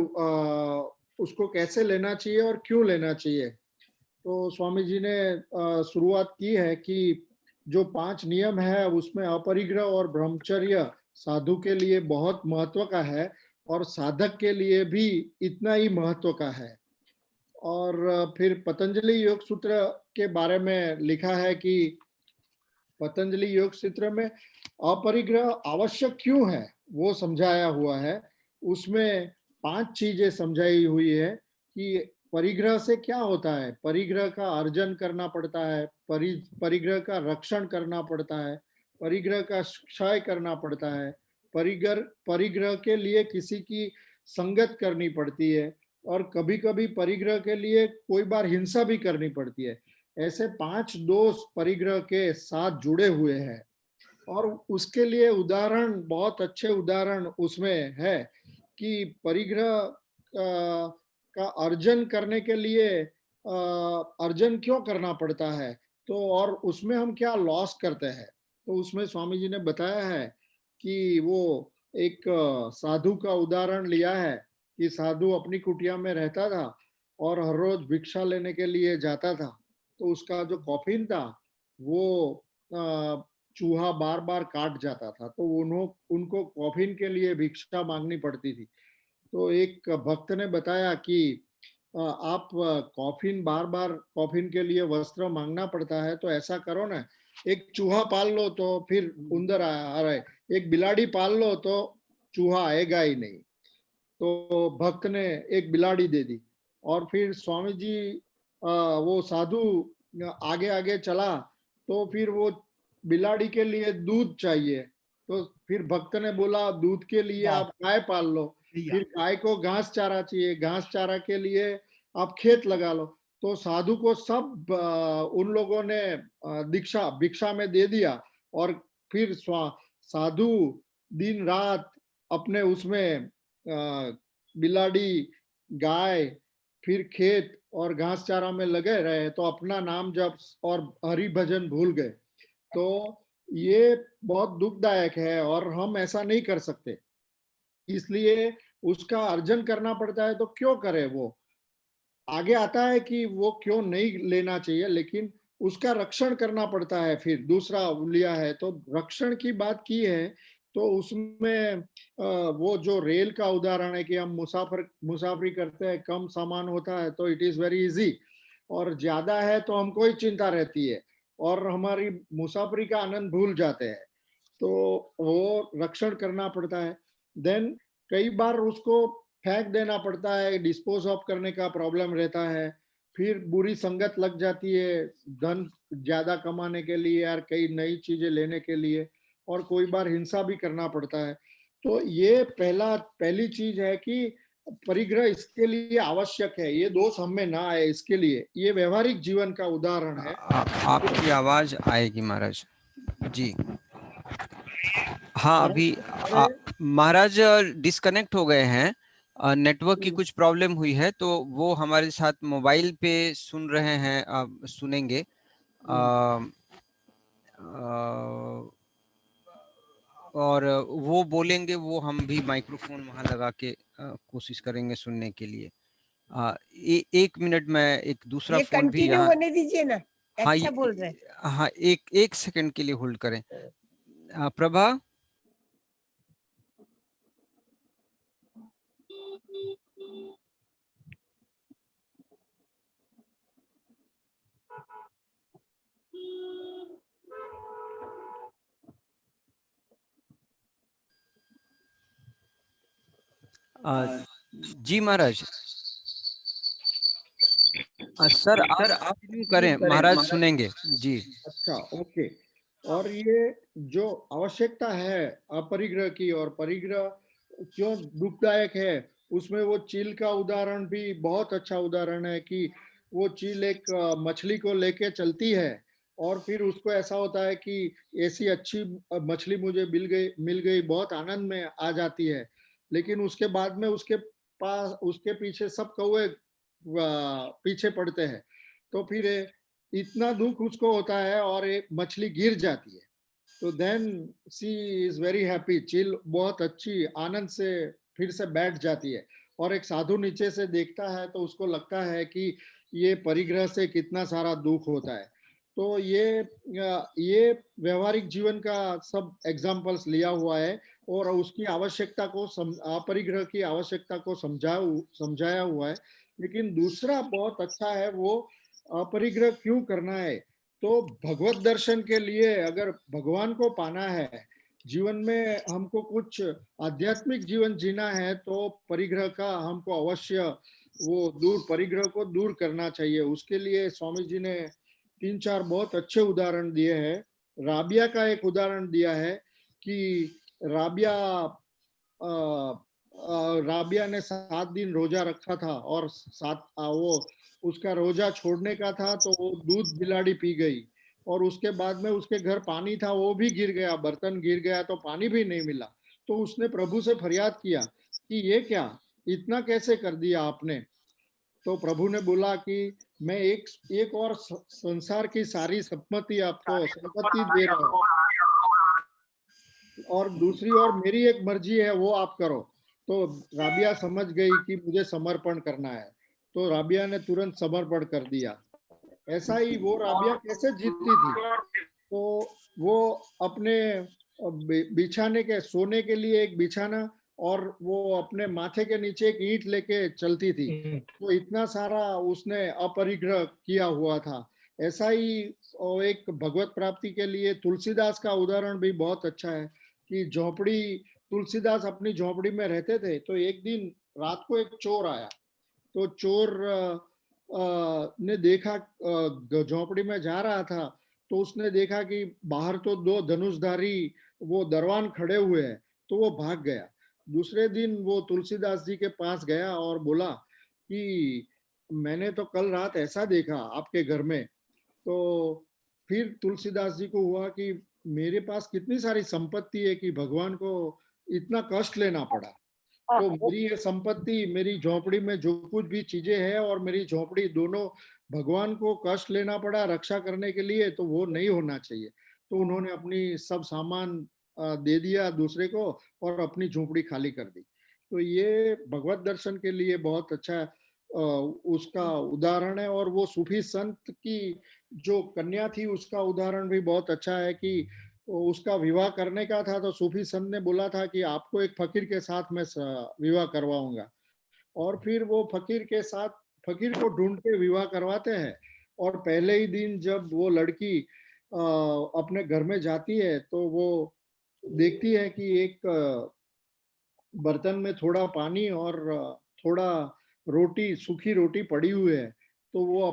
उसको कैसे लेना चाहिए और क्यों लेना चाहिए। तो स्वामी जी ने शुरुआत की है कि जो 5 नियम है उसमें अपरिग्रह और ब्रह्मचर्य साधु के लिए बहुत महत्व का है और साधक के लिए भी इतना ही महत्व का है। और फिर पतंजलि योग सूत्र के बारे में लिखा है कि पतंजलि योग सूत्र में अपरिग्रह आवश्यक क्यों है वो समझाया हुआ है। उसमें 5 चीजें समझाई हुई है कि परिग्रह से क्या होता है? परिग्रह का अर्जन करना पड़ता है, परिग्रह का रक्षण करना पड़ता है, परिग्रह का क्षय करना पड़ता है, परिग्रह के लिए किसी की संगत करनी पड़ती है, और कभी कभी परिग्रह के लिए कोई बार हिंसा भी करनी पड़ती है। ऐसे 5 दोष परिग्रह के साथ जुड़े हुए हैं, और उसके लिए उदाहरण, बहुत अच्छे उदाहरण उसमें है कि परिग्रह का अर्जन करने के लिए अर्जन क्यों करना पड़ता है, तो और उसमें हम क्या लॉस करते हैं। तो उसमें स्वामी जी ने बताया है कि वो एक साधु का उदाहरण लिया है कि साधु अपनी कुटिया में रहता था और हर रोज भिक्षा लेने के लिए जाता था। तो उसका जो कॉफिन था वो चूहा बार बार काट जाता था, तो उनको कॉफिन के लिए भिक्षा मांगनी पड़ती थी। तो एक भक्त ने बताया कि आप कॉफिन बार बार कॉफिन के लिए वस्त्र मांगना पड़ता है, तो ऐसा करो ना, एक चूहा पाल लो तो फिर उंदर आ रहा है, एक बिलाड़ी पाल लो तो चूहा आएगा ही नहीं। तो भक्त ने एक बिलाड़ी दे दी, और फिर स्वामी जी वो साधु आगे आगे चला, तो फिर वो बिलाड़ी के लिए दूध चाहिए, तो फिर भक्त ने बोला दूध के लिए आप गाय पाल लो, फिर गाय को घास चारा चाहिए, घास चारा के लिए आप खेत लगा लो। तो साधु को सब उन लोगों ने भिक्षा में दे दिया, और फिर साधु दिन रात अपने उसमें बिलाड़ी, गाय, फिर खेत और घास चारा में लगे रहे, तो अपना नाम जप और हरि भजन भूल गए। तो ये बहुत दुखदायक है और हम ऐसा नहीं कर सकते, इसलिए उसका अर्जन करना पड़ता है। तो क्यों करे, वो आगे आता है कि वो क्यों नहीं लेना चाहिए, लेकिन उसका रक्षण करना पड़ता है। फिर दूसरा लिया है तो रक्षण की बात की है, तो उसमें वो जो रेल का उदाहरण है कि हम मुसाफरी करते हैं, कम सामान होता है तो इट इज वेरी इजी, और ज्यादा है तो हमको ही चिंता रहती है और हमारी मुसाफरी का आनंद भूल जाते हैं, तो वो रक्षण करना पड़ता है। देन कई बार उसको फेंक देना पड़ता है, डिस्पोज ऑफ करने का प्रॉब्लम रहता है, फिर बुरी संगत लग जाती है धन ज्यादा कमाने के लिए यार, कई नई चीजें लेने के लिए, और कोई बार हिंसा भी करना पड़ता है। तो ये पहली चीज है कि परिग्रह इसके लिए आवश्यक है, ये दोष हम में ना आए इसके लिए, ये व्यवहारिक जीवन का उदाहरण है। आपकी आवाज आएगी महाराज जी। हाँ, अभी महाराज डिस्कनेक्ट हो गए हैं, नेटवर्क की कुछ प्रॉब्लम हुई है, तो वो हमारे साथ मोबाइल पे सुन रहे हैं, सुनेंगे। और वो बोलेंगे, वो हम भी माइक्रोफोन वहां लगा के कोशिश करेंगे सुनने के लिए। 1 मिनट में एक दूसरा फोन भी यहाँ होने दीजिए ना। हाँ, अच्छा बोल रहे हैं। हाँ, एक सेकंड के लिए होल्ड करें। प्रभा, जी महाराज। सर आप कंटिन्यू करें, महाराज सुनेंगे जी। अच्छा, ओके। और ये जो आवश्यकता है अपरिग्रह की, और परिग्रह क्यों दुखदायक है, उसमें वो चील का उदाहरण भी बहुत अच्छा उदाहरण है कि वो चील एक मछली को लेके चलती है, और फिर उसको ऐसा होता है कि ऐसी अच्छी मछली मुझे मिल गई, बहुत आनंद में आ जाती है, लेकिन उसके बाद में उसके पीछे सब कौवे पीछे पड़ते हैं, तो फिर इतना दुख उसको होता है और एक मछली गिर जाती है। तो then she is very happy, चील बहुत अच्छी आनंद से फिर से बैठ जाती है, और एक साधु नीचे से देखता है तो उसको लगता है कि ये परिग्रह से कितना सारा दुख होता है। तो ये व्यवहारिक जीवन का सब एग्जाम्पल्स लिया हुआ है, और उसकी आवश्यकता को अपरिग्रह की आवश्यकता को समझाया हुआ है। लेकिन दूसरा बहुत अच्छा है, वो अपरिग्रह क्यों करना है, तो भगवत दर्शन के लिए, अगर भगवान को पाना है, जीवन में हमको कुछ आध्यात्मिक जीवन जीना है, तो परिग्रह का हमको अवश्य वो दूर परिग्रह को दूर करना चाहिए। उसके लिए स्वामी जी ने 3-4 बहुत अच्छे उदाहरण दिए हैं। राबिया का एक उदाहरण दिया है कि राबिया ने 7 दिन रोजा रखा था और वो उसका रोजा छोड़ने का था तो वो दूध बिलाड़ी पी गई और उसके बाद में उसके घर पानी था वो भी गिर गया, बर्तन गिर गया तो पानी भी नहीं मिला। तो उसने प्रभु से फरियाद किया कि ये क्या, इतना कैसे कर दिया आपने। तो प्रभु ने बोला कि मैं एक और संसार की सारी संपत्ति आपको संपत्ति दे रहा हूँ और दूसरी ओर मेरी एक मर्जी है वो आप करो। तो राबिया समझ गई कि मुझे समर्पण करना है, तो राबिया ने तुरंत समर्पण कर दिया। ऐसा ही वो राबिया कैसे जीतती थी, तो वो अपने बिछाने के सोने के लिए एक बिछाना और वो अपने माथे के नीचे एक ईंट लेके चलती थी। तो इतना सारा उसने अपरिग्रह किया हुआ था। ऐसा ही एक भगवत प्राप्ति के लिए तुलसीदास का उदाहरण भी बहुत अच्छा है कि झोपड़ी, तुलसीदास अपनी झोपड़ी में रहते थे। तो एक दिन रात को एक चोर आया, तो चोर ने देखा, झोपड़ी में जा रहा था तो उसने देखा कि बाहर तो 2 धनुषधारी वो दरवान खड़े हुए हैं, तो वो भाग गया। दूसरे दिन वो तुलसीदास जी के पास गया और बोला कि मैंने तो कल रात ऐसा देखा आपके घर में। तो फिर तुलसीदास जी को हुआ कि मेरे पास कितनी सारी संपत्ति है कि भगवान को इतना कष्ट लेना पड़ा। तो मेरी ये संपत्ति, मेरी झोपड़ी में जो कुछ भी चीजें हैं और मेरी झोपड़ी दोनों भगवान को कष्ट लेना पड़ा रक्षा करने के लिए, तो वो नहीं होना चाहिए। तो उन्होंने अपनी सब सामान दे दिया दूसरे को और अपनी झोपड़ी खाली कर दी। तो ये भगवत दर्शन के लिए बहुत अच्छा उसका उदाहरण है। और वो सूफी संत की जो कन्या थी उसका उदाहरण भी बहुत अच्छा है कि उसका विवाह करने का था, तो सूफी संत ने बोला था कि आपको एक फकीर के साथ मैं विवाह करवाऊंगा। और फिर वो फकीर को ढूंढ के विवाह करवाते हैं। और पहले ही दिन जब वो लड़की अपने घर में जाती है तो वो देखती है कि एक बर्तन में थोड़ा पानी और थोड़ा रोटी, सूखी रोटी पड़ी हुई है। तो वो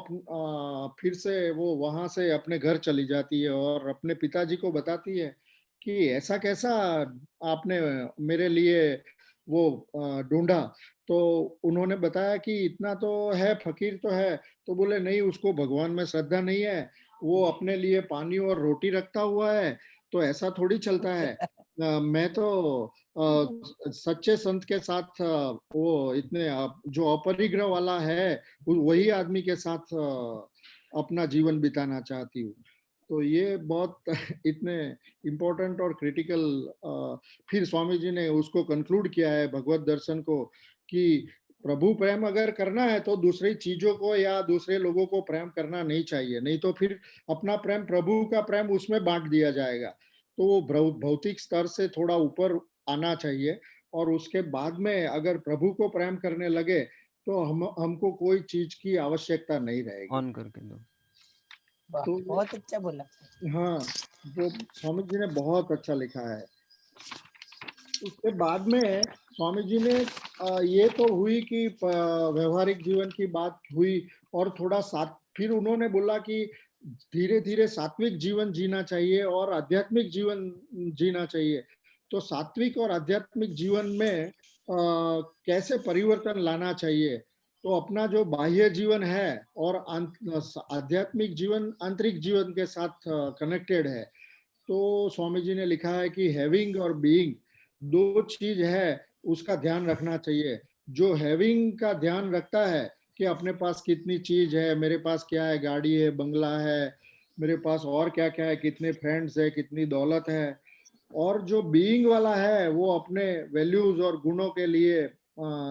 फिर से वो वहां से अपने घर चली जाती है और अपने पिताजी को बताती है कि ऐसा कैसा आपने मेरे लिए वो ढूंढा। तो उन्होंने बताया कि इतना तो है, फकीर तो है। तो बोले नहीं, उसको भगवान में श्रद्धा नहीं है, वो अपने लिए पानी और रोटी रखता हुआ है, तो ऐसा थोड़ी चलता है। मैं तो सच्चे संत के साथ वो इतने जो अपरिग्रह वाला है वही आदमी के साथ अपना जीवन बिताना चाहती हूँ। तो ये बहुत इतने इम्पोर्टेंट और क्रिटिकल। फिर स्वामी जी ने उसको कंक्लूड किया है भगवत दर्शन को कि प्रभु प्रेम अगर करना है तो दूसरी चीजों को या दूसरे लोगों को प्रेम करना नहीं चाहिए, नहीं तो फिर अपना प्रेम, प्रभु का प्रेम उसमें बांट दिया जाएगा। तो वो भौतिक स्तर से थोड़ा ऊपर आना चाहिए और उसके बाद में अगर प्रभु को प्रेम करने लगे तो हमको कोई चीज की आवश्यकता नहीं रहेगी। ऑन करके दो। तो बहुत अच्छा बोला। हाँ, वो स्वामी जी ने बहुत अच्छा लिखा है। उसके बाद में स्वामी जी ने ये तो हुई कि व्यवहारिक जीवन की बात हुई और थोड़ा फिर उन्होंने बोला कि धीरे धीरे सात्विक जीवन जीना चाहिए और आध्यात्मिक जीवन जीना चाहिए। तो सात्विक और आध्यात्मिक जीवन में कैसे परिवर्तन लाना चाहिए, तो अपना जो बाह्य जीवन है और आध्यात्मिक जीवन आंतरिक जीवन के साथ कनेक्टेड है। तो स्वामी जी ने लिखा है कि हैविंग और बीइंग दो चीज है, उसका ध्यान रखना चाहिए। जो हैविंग का ध्यान रखता है कि अपने पास कितनी चीज है, मेरे पास क्या है, गाड़ी है, बंगला है, मेरे पास और क्या क्या है, कितने फ्रेंड्स है, कितनी दौलत है। और जो बीइंग वाला है वो अपने वैल्यूज और गुणों के लिए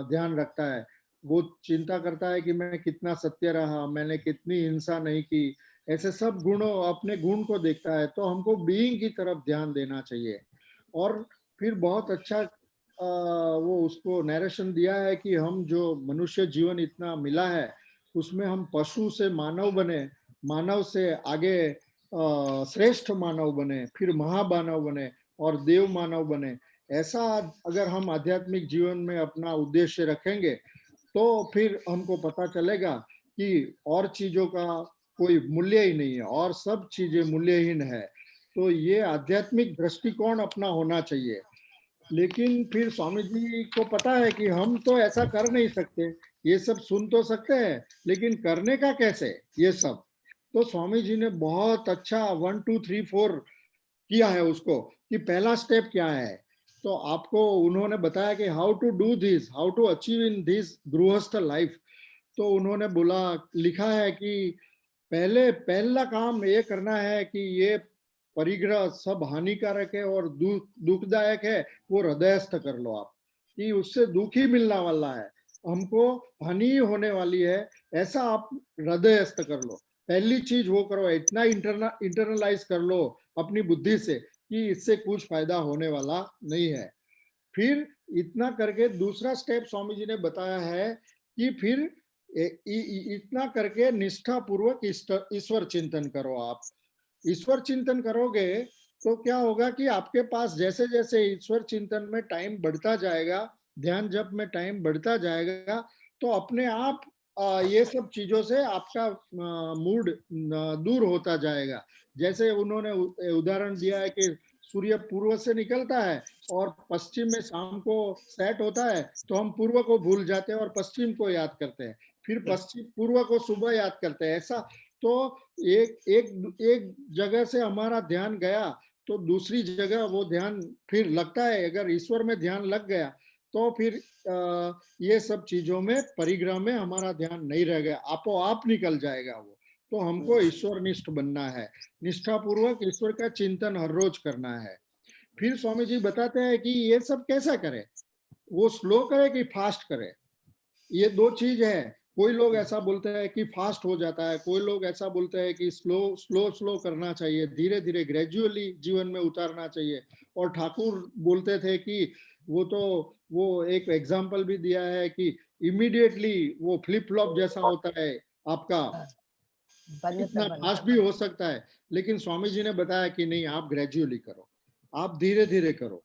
ध्यान रखता है। वो चिंता करता है कि मैं कितना सत्य रहा, मैंने कितनी हिंसा नहीं की, ऐसे सब गुणों, अपने गुण को देखता है। तो हमको बीइंग की तरफ ध्यान देना चाहिए। और फिर बहुत अच्छा वो उसको नरेशन दिया है कि हम जो मनुष्य जीवन इतना मिला है उसमें हम पशु से मानव बने, मानव से आगे श्रेष्ठ मानव बने, फिर महामानव बने और देव मानव बने। ऐसा अगर हम आध्यात्मिक जीवन में अपना उद्देश्य रखेंगे तो फिर हमको पता चलेगा कि और चीजों का कोई मूल्य ही नहीं है और सब चीजें मूल्यहीन है। तो ये आध्यात्मिक दृष्टिकोण अपना होना चाहिए। लेकिन फिर स्वामी जी को पता है कि हम तो ऐसा कर नहीं सकते, ये सब सुन तो सकते हैं लेकिन करने का कैसे ये सब। तो स्वामी जी ने बहुत अच्छा 1 2 3 4 किया है उसको कि पहला स्टेप क्या है। तो आपको उन्होंने बताया कि how to do this, how to achieve in this गृहस्थ लाइफ। तो उन्होंने बोला, लिखा है कि पहला काम ये करना है कि ये परिग्रह सब हानिकारक है और दुखदायक है, वो हृदयस्थ कर लो आप, कि उससे दुख ही मिलने वाला है, हमको हानि होने वाली है, ऐसा आप हृदयस्थ कर लो। पहली चीज वो करो, इतना इंटरनलाइज कर लो अपनी बुद्धि से कि इससे कुछ फायदा होने वाला नहीं है। फिर इतना करके दूसरा स्टेप स्वामी जी ने बताया है कि फिर इतना करके निष्ठा पूर्वक ईश्वर चिंतन करो। आप ईश्वर चिंतन करोगे तो क्या होगा कि आपके पास जैसे जैसे ईश्वर चिंतन में टाइम बढ़ता जाएगा, ध्यान जप में टाइम बढ़ता जाएगा, तो अपने आप ये सब चीजों से आपका मूड दूर होता जाएगा। जैसे उन्होंने उदाहरण दिया है कि सूर्य पूर्व से निकलता है और पश्चिम में शाम को सेट होता है, तो हम पूर्व को भूल जाते हैं और पश्चिम को याद करते हैं, फिर पश्चिम पूर्व को सुबह याद करते हैं। ऐसा तो एक जगह से हमारा ध्यान गया तो दूसरी जगह वो ध्यान फिर लगता है। अगर ईश्वर में ध्यान लग गया तो फिर ये सब चीजों में परिग्रह में हमारा ध्यान नहीं रह गया, आपो आप निकल जाएगा वो। तो हमको ईश्वर निष्ठ बनना है, निष्ठा पूर्वक ईश्वर का चिंतन हर रोज करना है। फिर स्वामी जी बताते हैं कि ये सब कैसा करे, वो स्लो करे कि फास्ट करे। ये दो चीज है। कोई लोग ऐसा बोलते हैं कि फास्ट हो जाता है, कोई लोग ऐसा बोलते हैं कि स्लो स्लो स्लो करना चाहिए, धीरे धीरे ग्रेजुअली जीवन में उतारना चाहिए। और ठाकुर बोलते थे कि वो एक एग्जाम्पल भी दिया है कि इमीडिएटली वो फ्लिप फ्लॉप जैसा होता है आपका, इतना फास्ट भी हो सकता है। लेकिन स्वामी जी ने बताया कि नहीं, आप ग्रेजुअली करो, आप धीरे धीरे करो।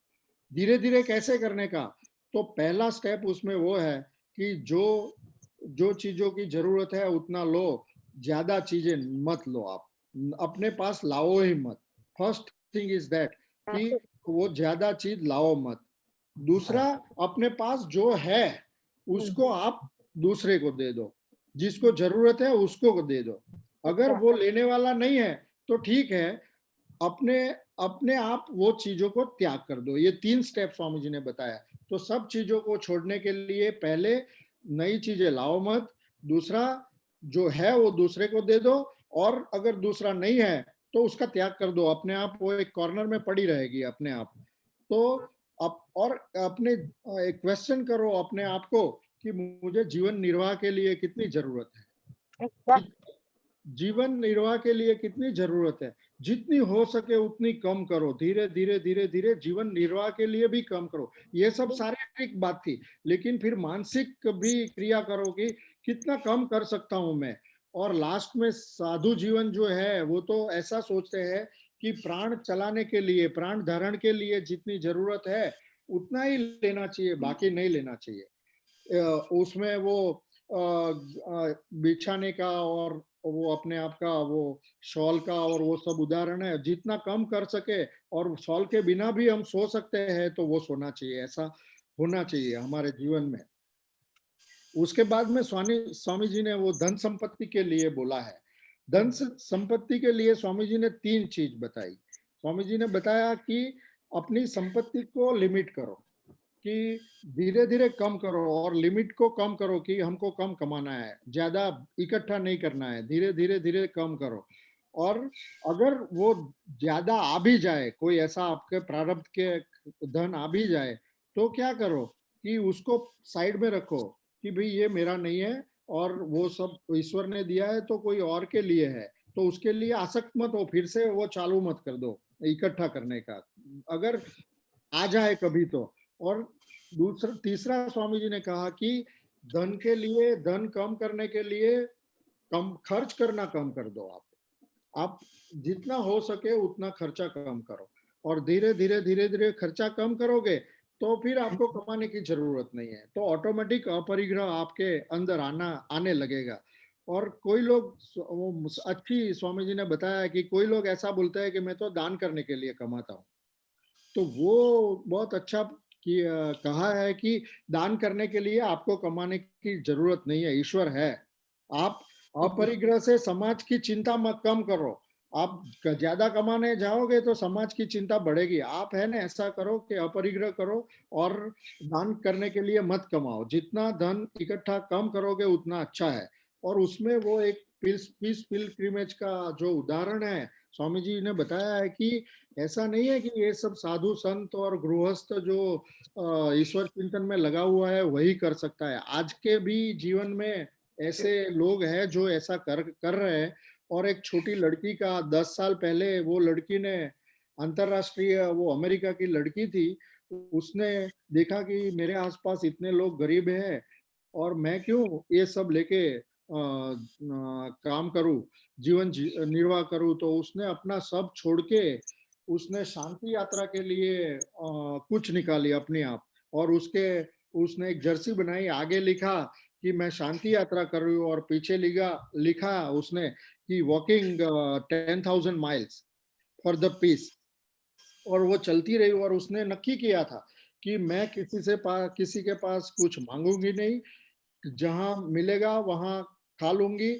धीरे धीरे कैसे करने का, तो पहला स्टेप उसमें वो है कि जो चीजों की जरूरत है उतना लो, ज्यादा चीजें मत लो, आप अपने पास लाओ ही मत। फर्स्ट थिंग इज दैट कि वो ज्यादा चीज लाओ मत। दूसरा, अपने पास जो है उसको आप दूसरे को दे दो, जिसको जरूरत है उसको दे दो। अगर वो लेने वाला नहीं है तो ठीक है, अपने आप वो चीजों को त्याग कर दो। ये 3 स्टेप स्वामी जी ने बताया। तो सब चीजों को छोड़ने के लिए पहले नई चीजें लाओ मत, दूसरा जो है वो दूसरे को दे दो, और अगर दूसरा नहीं है तो उसका त्याग कर दो, अपने आप वो एक कॉर्नर में पड़ी रहेगी अपने आप। तो और अपने क्वेश्चन करो अपने आप को कि मुझे जीवन निर्वाह के लिए कितनी जरूरत है, जीवन निर्वाह के लिए कितनी जरूरत है। जितनी हो सके उतनी कम करो, धीरे धीरे धीरे धीरे जीवन निर्वाह के लिए भी कम करो। ये सब शारीरिक बात थी, लेकिन फिर मानसिक भी क्रिया करो कि कितना कम कर सकता हूं मैं। और लास्ट में साधु जीवन जो है वो तो ऐसा सोचते हैं कि प्राण चलाने के लिए, प्राण धारण के लिए जितनी जरूरत है उतना ही लेना चाहिए, बाकी नहीं लेना चाहिए। उसमें वो बिछाने का और वो अपने आप का वो शॉल का और वो सब उदाहरण है, जितना कम कर सके, और शॉल के बिना भी हम सो सकते हैं तो वो सोना चाहिए, ऐसा होना चाहिए हमारे जीवन में। उसके बाद में स्वामी जी ने वो धन संपत्ति के लिए बोला है। धन संपत्ति के लिए स्वामी जी ने 3 चीज बताई। स्वामी जी ने बताया कि अपनी संपत्ति को लिमिट करो, कि धीरे धीरे कम करो, और लिमिट को कम करो कि हमको कम कमाना है, ज्यादा इकट्ठा नहीं करना है, धीरे धीरे धीरे कम करो। और अगर वो ज्यादा आ भी जाए, कोई ऐसा आपके प्रारब्ध के धन आ भी जाए, तो क्या करो कि उसको साइड में रखो कि भाई ये मेरा नहीं है, और वो सब ईश्वर ने दिया है तो कोई और के लिए है, तो उसके लिए आसक्त मत हो, फिर से वो चालू मत कर दो इकट्ठा करने का, अगर आ जाए कभी तो। और तीसरा स्वामी जी ने कहा कि धन के लिए, धन कम करने के लिए कम खर्च करना कम कर दो। आप जितना हो सके उतना खर्चा कम करो, और धीरे धीरे धीरे धीरे खर्चा कम करोगे तो तो फिर आपको कमाने की जरूरत नहीं है, तो ऑटोमेटिक अपरिग्रह आपके अंदर आने लगेगा। और कोई लोग अच्छी स्वामी जी ने बताया कि कोई लोग ऐसा बोलते हैं कि मैं तो दान करने के लिए कमाता हूँ, तो वो बहुत अच्छा कहा है कि दान करने के लिए आपको कमाने की जरूरत नहीं है, ईश्वर है। आप अपरिग्रह से समाज की चिंता मत कम करो, आप ज्यादा कमाने जाओगे तो समाज की चिंता बढ़ेगी। आप है ना ऐसा करो कि अपरिग्रह करो और दान करने के लिए मत कमाओ, जितना धन इकट्ठा कम करोगे उतना अच्छा है। और उसमें वो एक पीस पिलग्रिमेज का जो उदाहरण है स्वामी जी ने बताया है कि ऐसा नहीं है कि ये सब साधु संत और गृहस्थ जो ईश्वर चिंतन में लगा हुआ है वही कर सकता है। आज के भी जीवन में ऐसे लोग हैं जो ऐसा कर रहे हैं। और एक छोटी लड़की का 10 साल पहले वो लड़की ने अंतरराष्ट्रीय, वो अमेरिका की लड़की थी, उसने देखा कि मेरे आसपास इतने लोग गरीब हैं और मैं क्यों ये सब लेके काम करूं, जीवन निर्वाह करूं। तो उसने अपना सब छोड़ के उसने शांति यात्रा के लिए कुछ निकाली अपने आप, और उसने एक जर्सी बनाई, आगे लिखा कि मैं शांति यात्रा कर रही हूँ, और पीछे लिखा उसने कि walking 10,000 miles for the peace. और वो चलती रही और उसने नक्की किया था कि मैं किसी के पास कुछ मांगूंगी नहीं, जहां मिलेगा वहां खा लूंगी,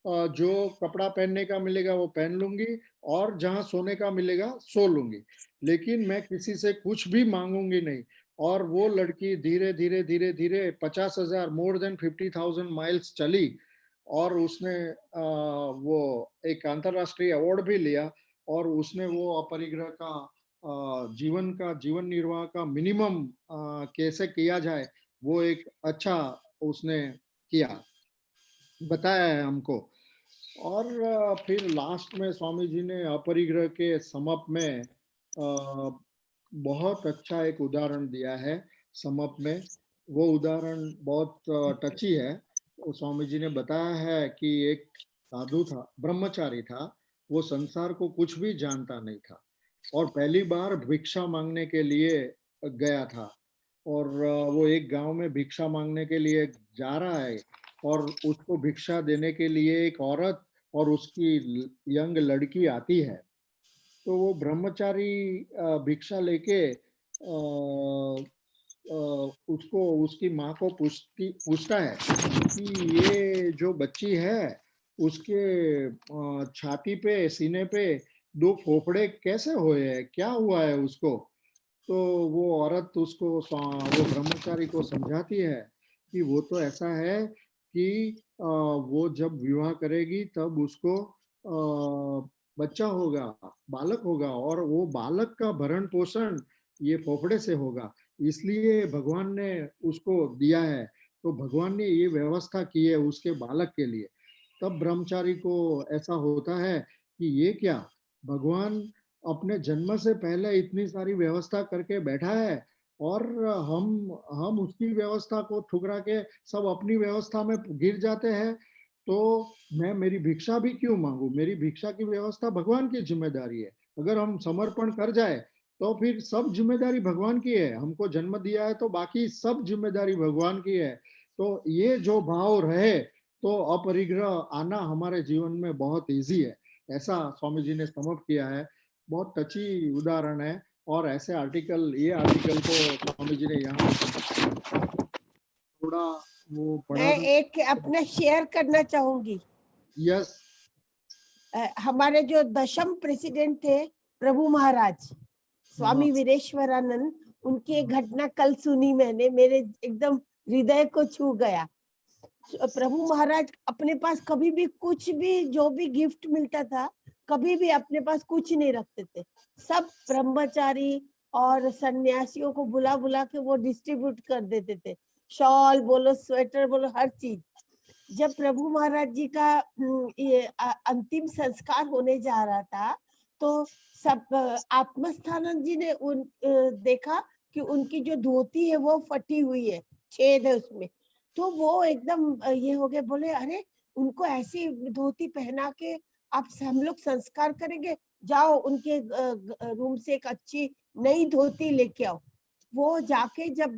जो कपड़ा पहनने का मिलेगा वो पहन लूंगी, और जहां सोने का मिलेगा सो लूंगी, लेकिन मैं किसी से कुछ भी मांगूंगी नहीं। और वो लड़की धीरे धीरे धीरे धीरे 50,000 मोर देन 50,000 माइल्स चली, और उसने वो एक अंतरराष्ट्रीय अवार्ड भी लिया। और उसने वो अपरिग्रह का जीवन निर्वाह का मिनिमम कैसे किया जाए वो एक अच्छा उसने किया, बताया है हमको। और फिर लास्ट में स्वामी जी ने अपरिग्रह के समप में बहुत अच्छा एक उदाहरण दिया है समप में। वो उदाहरण बहुत टची है। स्वामी जी ने बताया है कि एक साधु था, ब्रह्मचारी था, वो संसार को कुछ भी जानता नहीं था और पहली बार भिक्षा मांगने के लिए गया था। और वो एक गांव में भिक्षा मांगने के लिए जा रहा है, और उसको भिक्षा देने के लिए एक औरत और उसकी यंग लड़की आती है। तो वो ब्रह्मचारी भिक्षा लेके उसको उसकी माँ को पूछता है कि ये जो बच्ची है उसके छाती पे, सीने पे 2 फोफड़े कैसे हुए हैं, क्या हुआ है उसको। तो वो औरत वो ब्रह्मचारी को समझाती है कि वो तो ऐसा है कि वो जब विवाह करेगी तब उसको बच्चा होगा, बालक होगा, और वो बालक का भरण पोषण ये फोफड़े से होगा, इसलिए भगवान ने उसको दिया है। तो भगवान ने ये व्यवस्था की है उसके बालक के लिए। तब ब्रह्मचारी को ऐसा होता है कि ये क्या, भगवान अपने जन्म से पहले इतनी सारी व्यवस्था करके बैठा है और हम उसकी व्यवस्था को ठुकरा के सब अपनी व्यवस्था में गिर जाते हैं। तो मैं मेरी भिक्षा भी क्यों मांगू, मेरी भिक्षा की व्यवस्था भगवान की जिम्मेदारी है। अगर हम समर्पण कर जाए तो फिर सब जिम्मेदारी भगवान की है, हमको जन्म दिया है तो बाकी सब जिम्मेदारी भगवान की है। तो ये जो भाव रहे तो अपरिग्रह आना हमारे जीवन में बहुत इजी है, ऐसा स्वामी जी ने समझ किया है। बहुत टची उदाहरण है। और ऐसे ये आर्टिकल को स्वामी जी ने यहाँ थोड़ा वो पढ़ा। मैं एक अपना शेयर करना चाहूंगी। यस। हमारे जो 10th प्रेसिडेंट थे प्रभु महाराज स्वामी वीरेश्वरानंद, उनकी एक घटना कल सुनी मैंने, मेरे एकदम हृदय को छू गया। प्रभु महाराज अपने पास कभी भी कुछ भी, जो भी गिफ्ट मिलता था, कभी भी अपने पास कुछ नहीं रखते थे। सब ब्रह्मचारी और सन्यासियों को बुला बुला के वो डिस्ट्रीब्यूट कर देते थे, शॉल बोलो, स्वेटर बोलो, हर चीज। जब प्रभु महाराज जी का ये अंतिम संस्कार होने जा रहा था तो सब आत्मस्थानंद जी ने देखा कि उनकी जो धोती है वो फटी हुई है, छेद है उसमें। तो वो एकदम ये हो गए, बोले अरे उनको ऐसी धोती पहना के आप हम लोग संस्कार करेंगे, जाओ उनके रूम से एक अच्छी नई धोती लेके आओ। वो जाके जब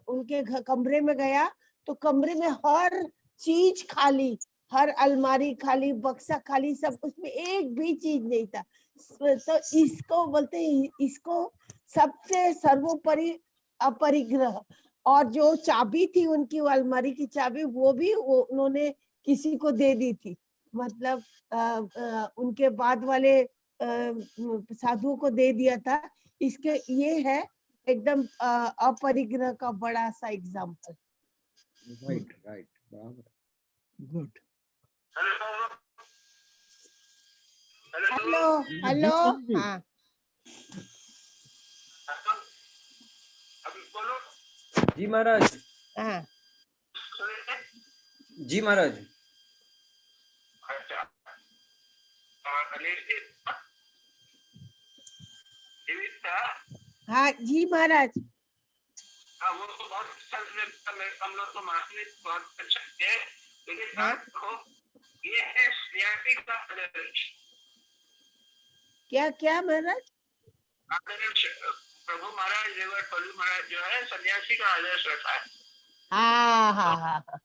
उनके कमरे में गया तो कमरे में हर चीज खाली, हर अलमारी खाली, बक्सा खाली, सब, उसमें एक भी चीज नहीं था। तो इसको बोलते हैं, इसको सबसे सर्वोपरि अपरिग्रह। और जो चाबी थी उनकी, वो अलमारी की चाबी, वो भी उन्होंने किसी को दे दी थी, मतलब उनके बाद वाले साधुओं को दे दिया था। इसके ये है एकदम अपरिग्रह का बड़ा सा एग्जाम्पल। राइट राइट, बराबर, गुड। हेलो हेलो, हाँ जी महाराज। हाँ जी महाराज। हाँ जी महाराज। वो तो बहुत हम लोग तो मानते बहुत अच्छा है, लेकिन हाँ? ये है सन्यासी का आदर्श। क्या क्या महाराज? आदर्श प्रभु महाराज देवर प्रभु महाराज जो है सन्यासी का आदर्श रखा है। हाँ हाँ हाँ हाँ,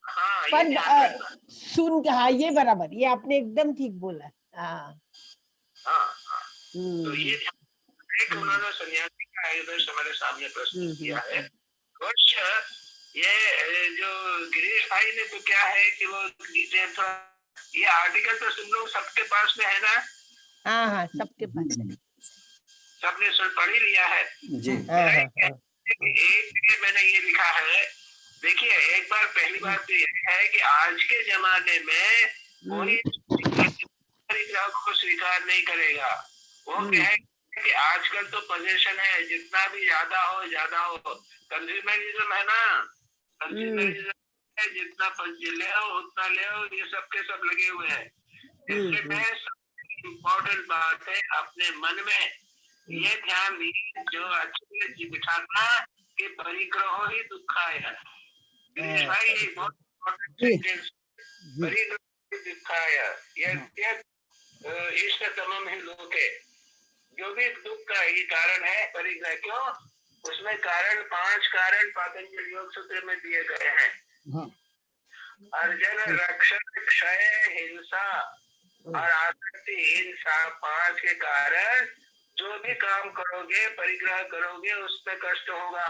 हाँ, पर सुन, हाँ ये बराबर, ये आपने एकदम ठीक बोला। हाँ तो ये एक उन्होंने सन्यासी का आदर्श हमारे सामने प्रस्तुत किया है। वर्ष ये जो गिरीश भाई ने तो क्या है कि वो नीचे थोड़ा, ये आर्टिकल तो तुम लोग सबके पास में है ना? हाँ हाँ, सबके पास है। सबने पढ़ ही लिया है जी। एक मैंने ये लिखा है, देखिए एक बार पहली बात तो यह है कि आज के जमाने में कोई परिग्रह को स्वीकार नहीं करेगा। वो क्या है कि आजकल तो पोजीशन है, जितना भी ज्यादा हो, कंज्यूमरिज्म है ना, कंज्यूमरिज्म है, जितना ले हो उतना ले हो, ये सबके सब लगे हुए हैं। इसलिए मैं सबसे इम्पोर्टेंट बात है अपने मन में ये ध्यान दिए, जो अच्छे बिठाना कि परिग्रह ही दुखाय है। भाई बहुत इम्पोर्टेंट, परिग्रह ही दुखाय, यह इष्ट तमम ही लोके, जो भी दुख का ये कारण है परिग्रह। क्यों? उसमें कारण 5 कारण पातंजलि योग सूत्र में दिए गए हैं। अर्जन, रक्षण, क्षय, हिंसा और आसक्ति, इन 5 के कारण जो भी काम करोगे, परिग्रह करोगे, उसमें कष्ट होगा।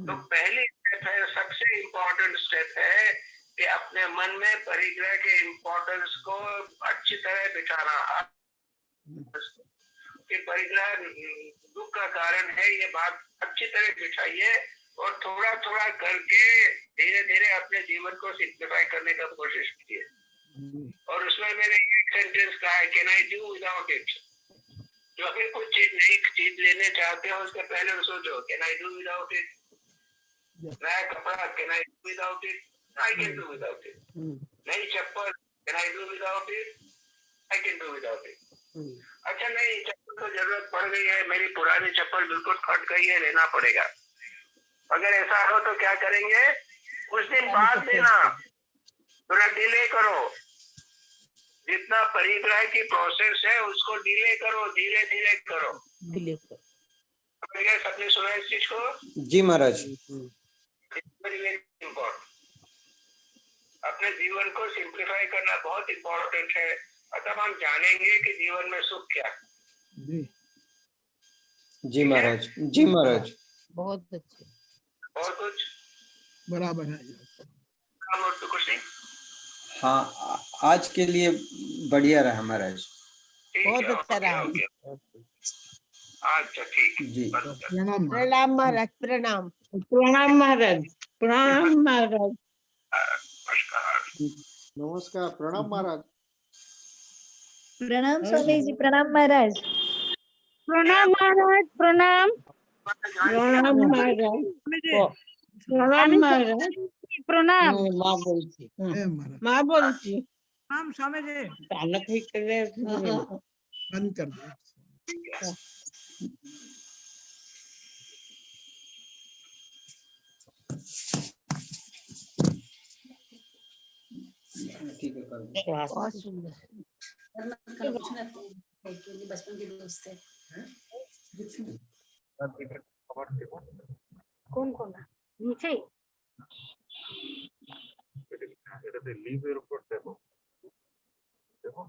तो पहली स्टेप है, सबसे इम्पोर्टेंट स्टेप है कि अपने मन में परिग्रह के इम्पोर्टेंस को अच्छी तरह बिठाना, कि परिग्रह दुख का कारण है, ये बात अच्छी तरह बिठाइए और थोड़ा थोड़ा करके धीरे धीरे अपने जीवन को सिंप्लीफाई करने का कोशिश कीजिए। और उसमें मैंने एक सेंटेंस कहा है, can I do without it. जो भी कुछ नई चीज लेने चाहते हो उसके पहले सोचो, can I do without it. नया कपड़ा, can I do without it, I can do without it. नई चप्पल, can I do without it, I can do without it. अच्छा, नहीं चप्पल को जरूरत पड़ गई है, मेरी पुरानी चप्पल बिल्कुल फट गई है, लेना पड़ेगा। अगर ऐसा हो तो क्या करेंगे, कुछ दिन बाद लेना, थोड़ा डिले करो। जितना परिग्रह की प्रोसेस है उसको डिले करो, धीरे धीरे करो। डिले करो। सबने सुना इस चीज को? जी महाराज। अपने जीवन को सिंप्लीफाई करना बहुत इम्पोर्टेंट है, तब हम जानेंगे कि जीवन में सुख क्या। जी महाराज। जी महाराज। बहुत अच्छे। और कुछ बराबर है। और तो कुछ नहीं। हाँ, आज के लिए बढ़िया रहा महाराज। बहुत अच्छा रहा। अच्छा ठीक जी। प्रणाम महाराज, प्रणाम। प्रणाम महाराज, प्रणाम महाराज। नमस्कार, प्रणाम महाराज। प्रणाम स्वामी जी, प्रणाम महाराज। प्रणाम महाराज, प्रणाम। प्रणाम महाराज, प्रणाम महाराज, प्रणाम। माँ बोलती, माँ बोलती। प्रणाम स्वामी जी। तालक ही कर रहे हैं। बंद कर दो। ठीक है, कर दो। बहुत सुंदर। बचपन के दोस्त है। কোন কোনটা নিচেই এটাতে লিভের উপর দেখো দেখো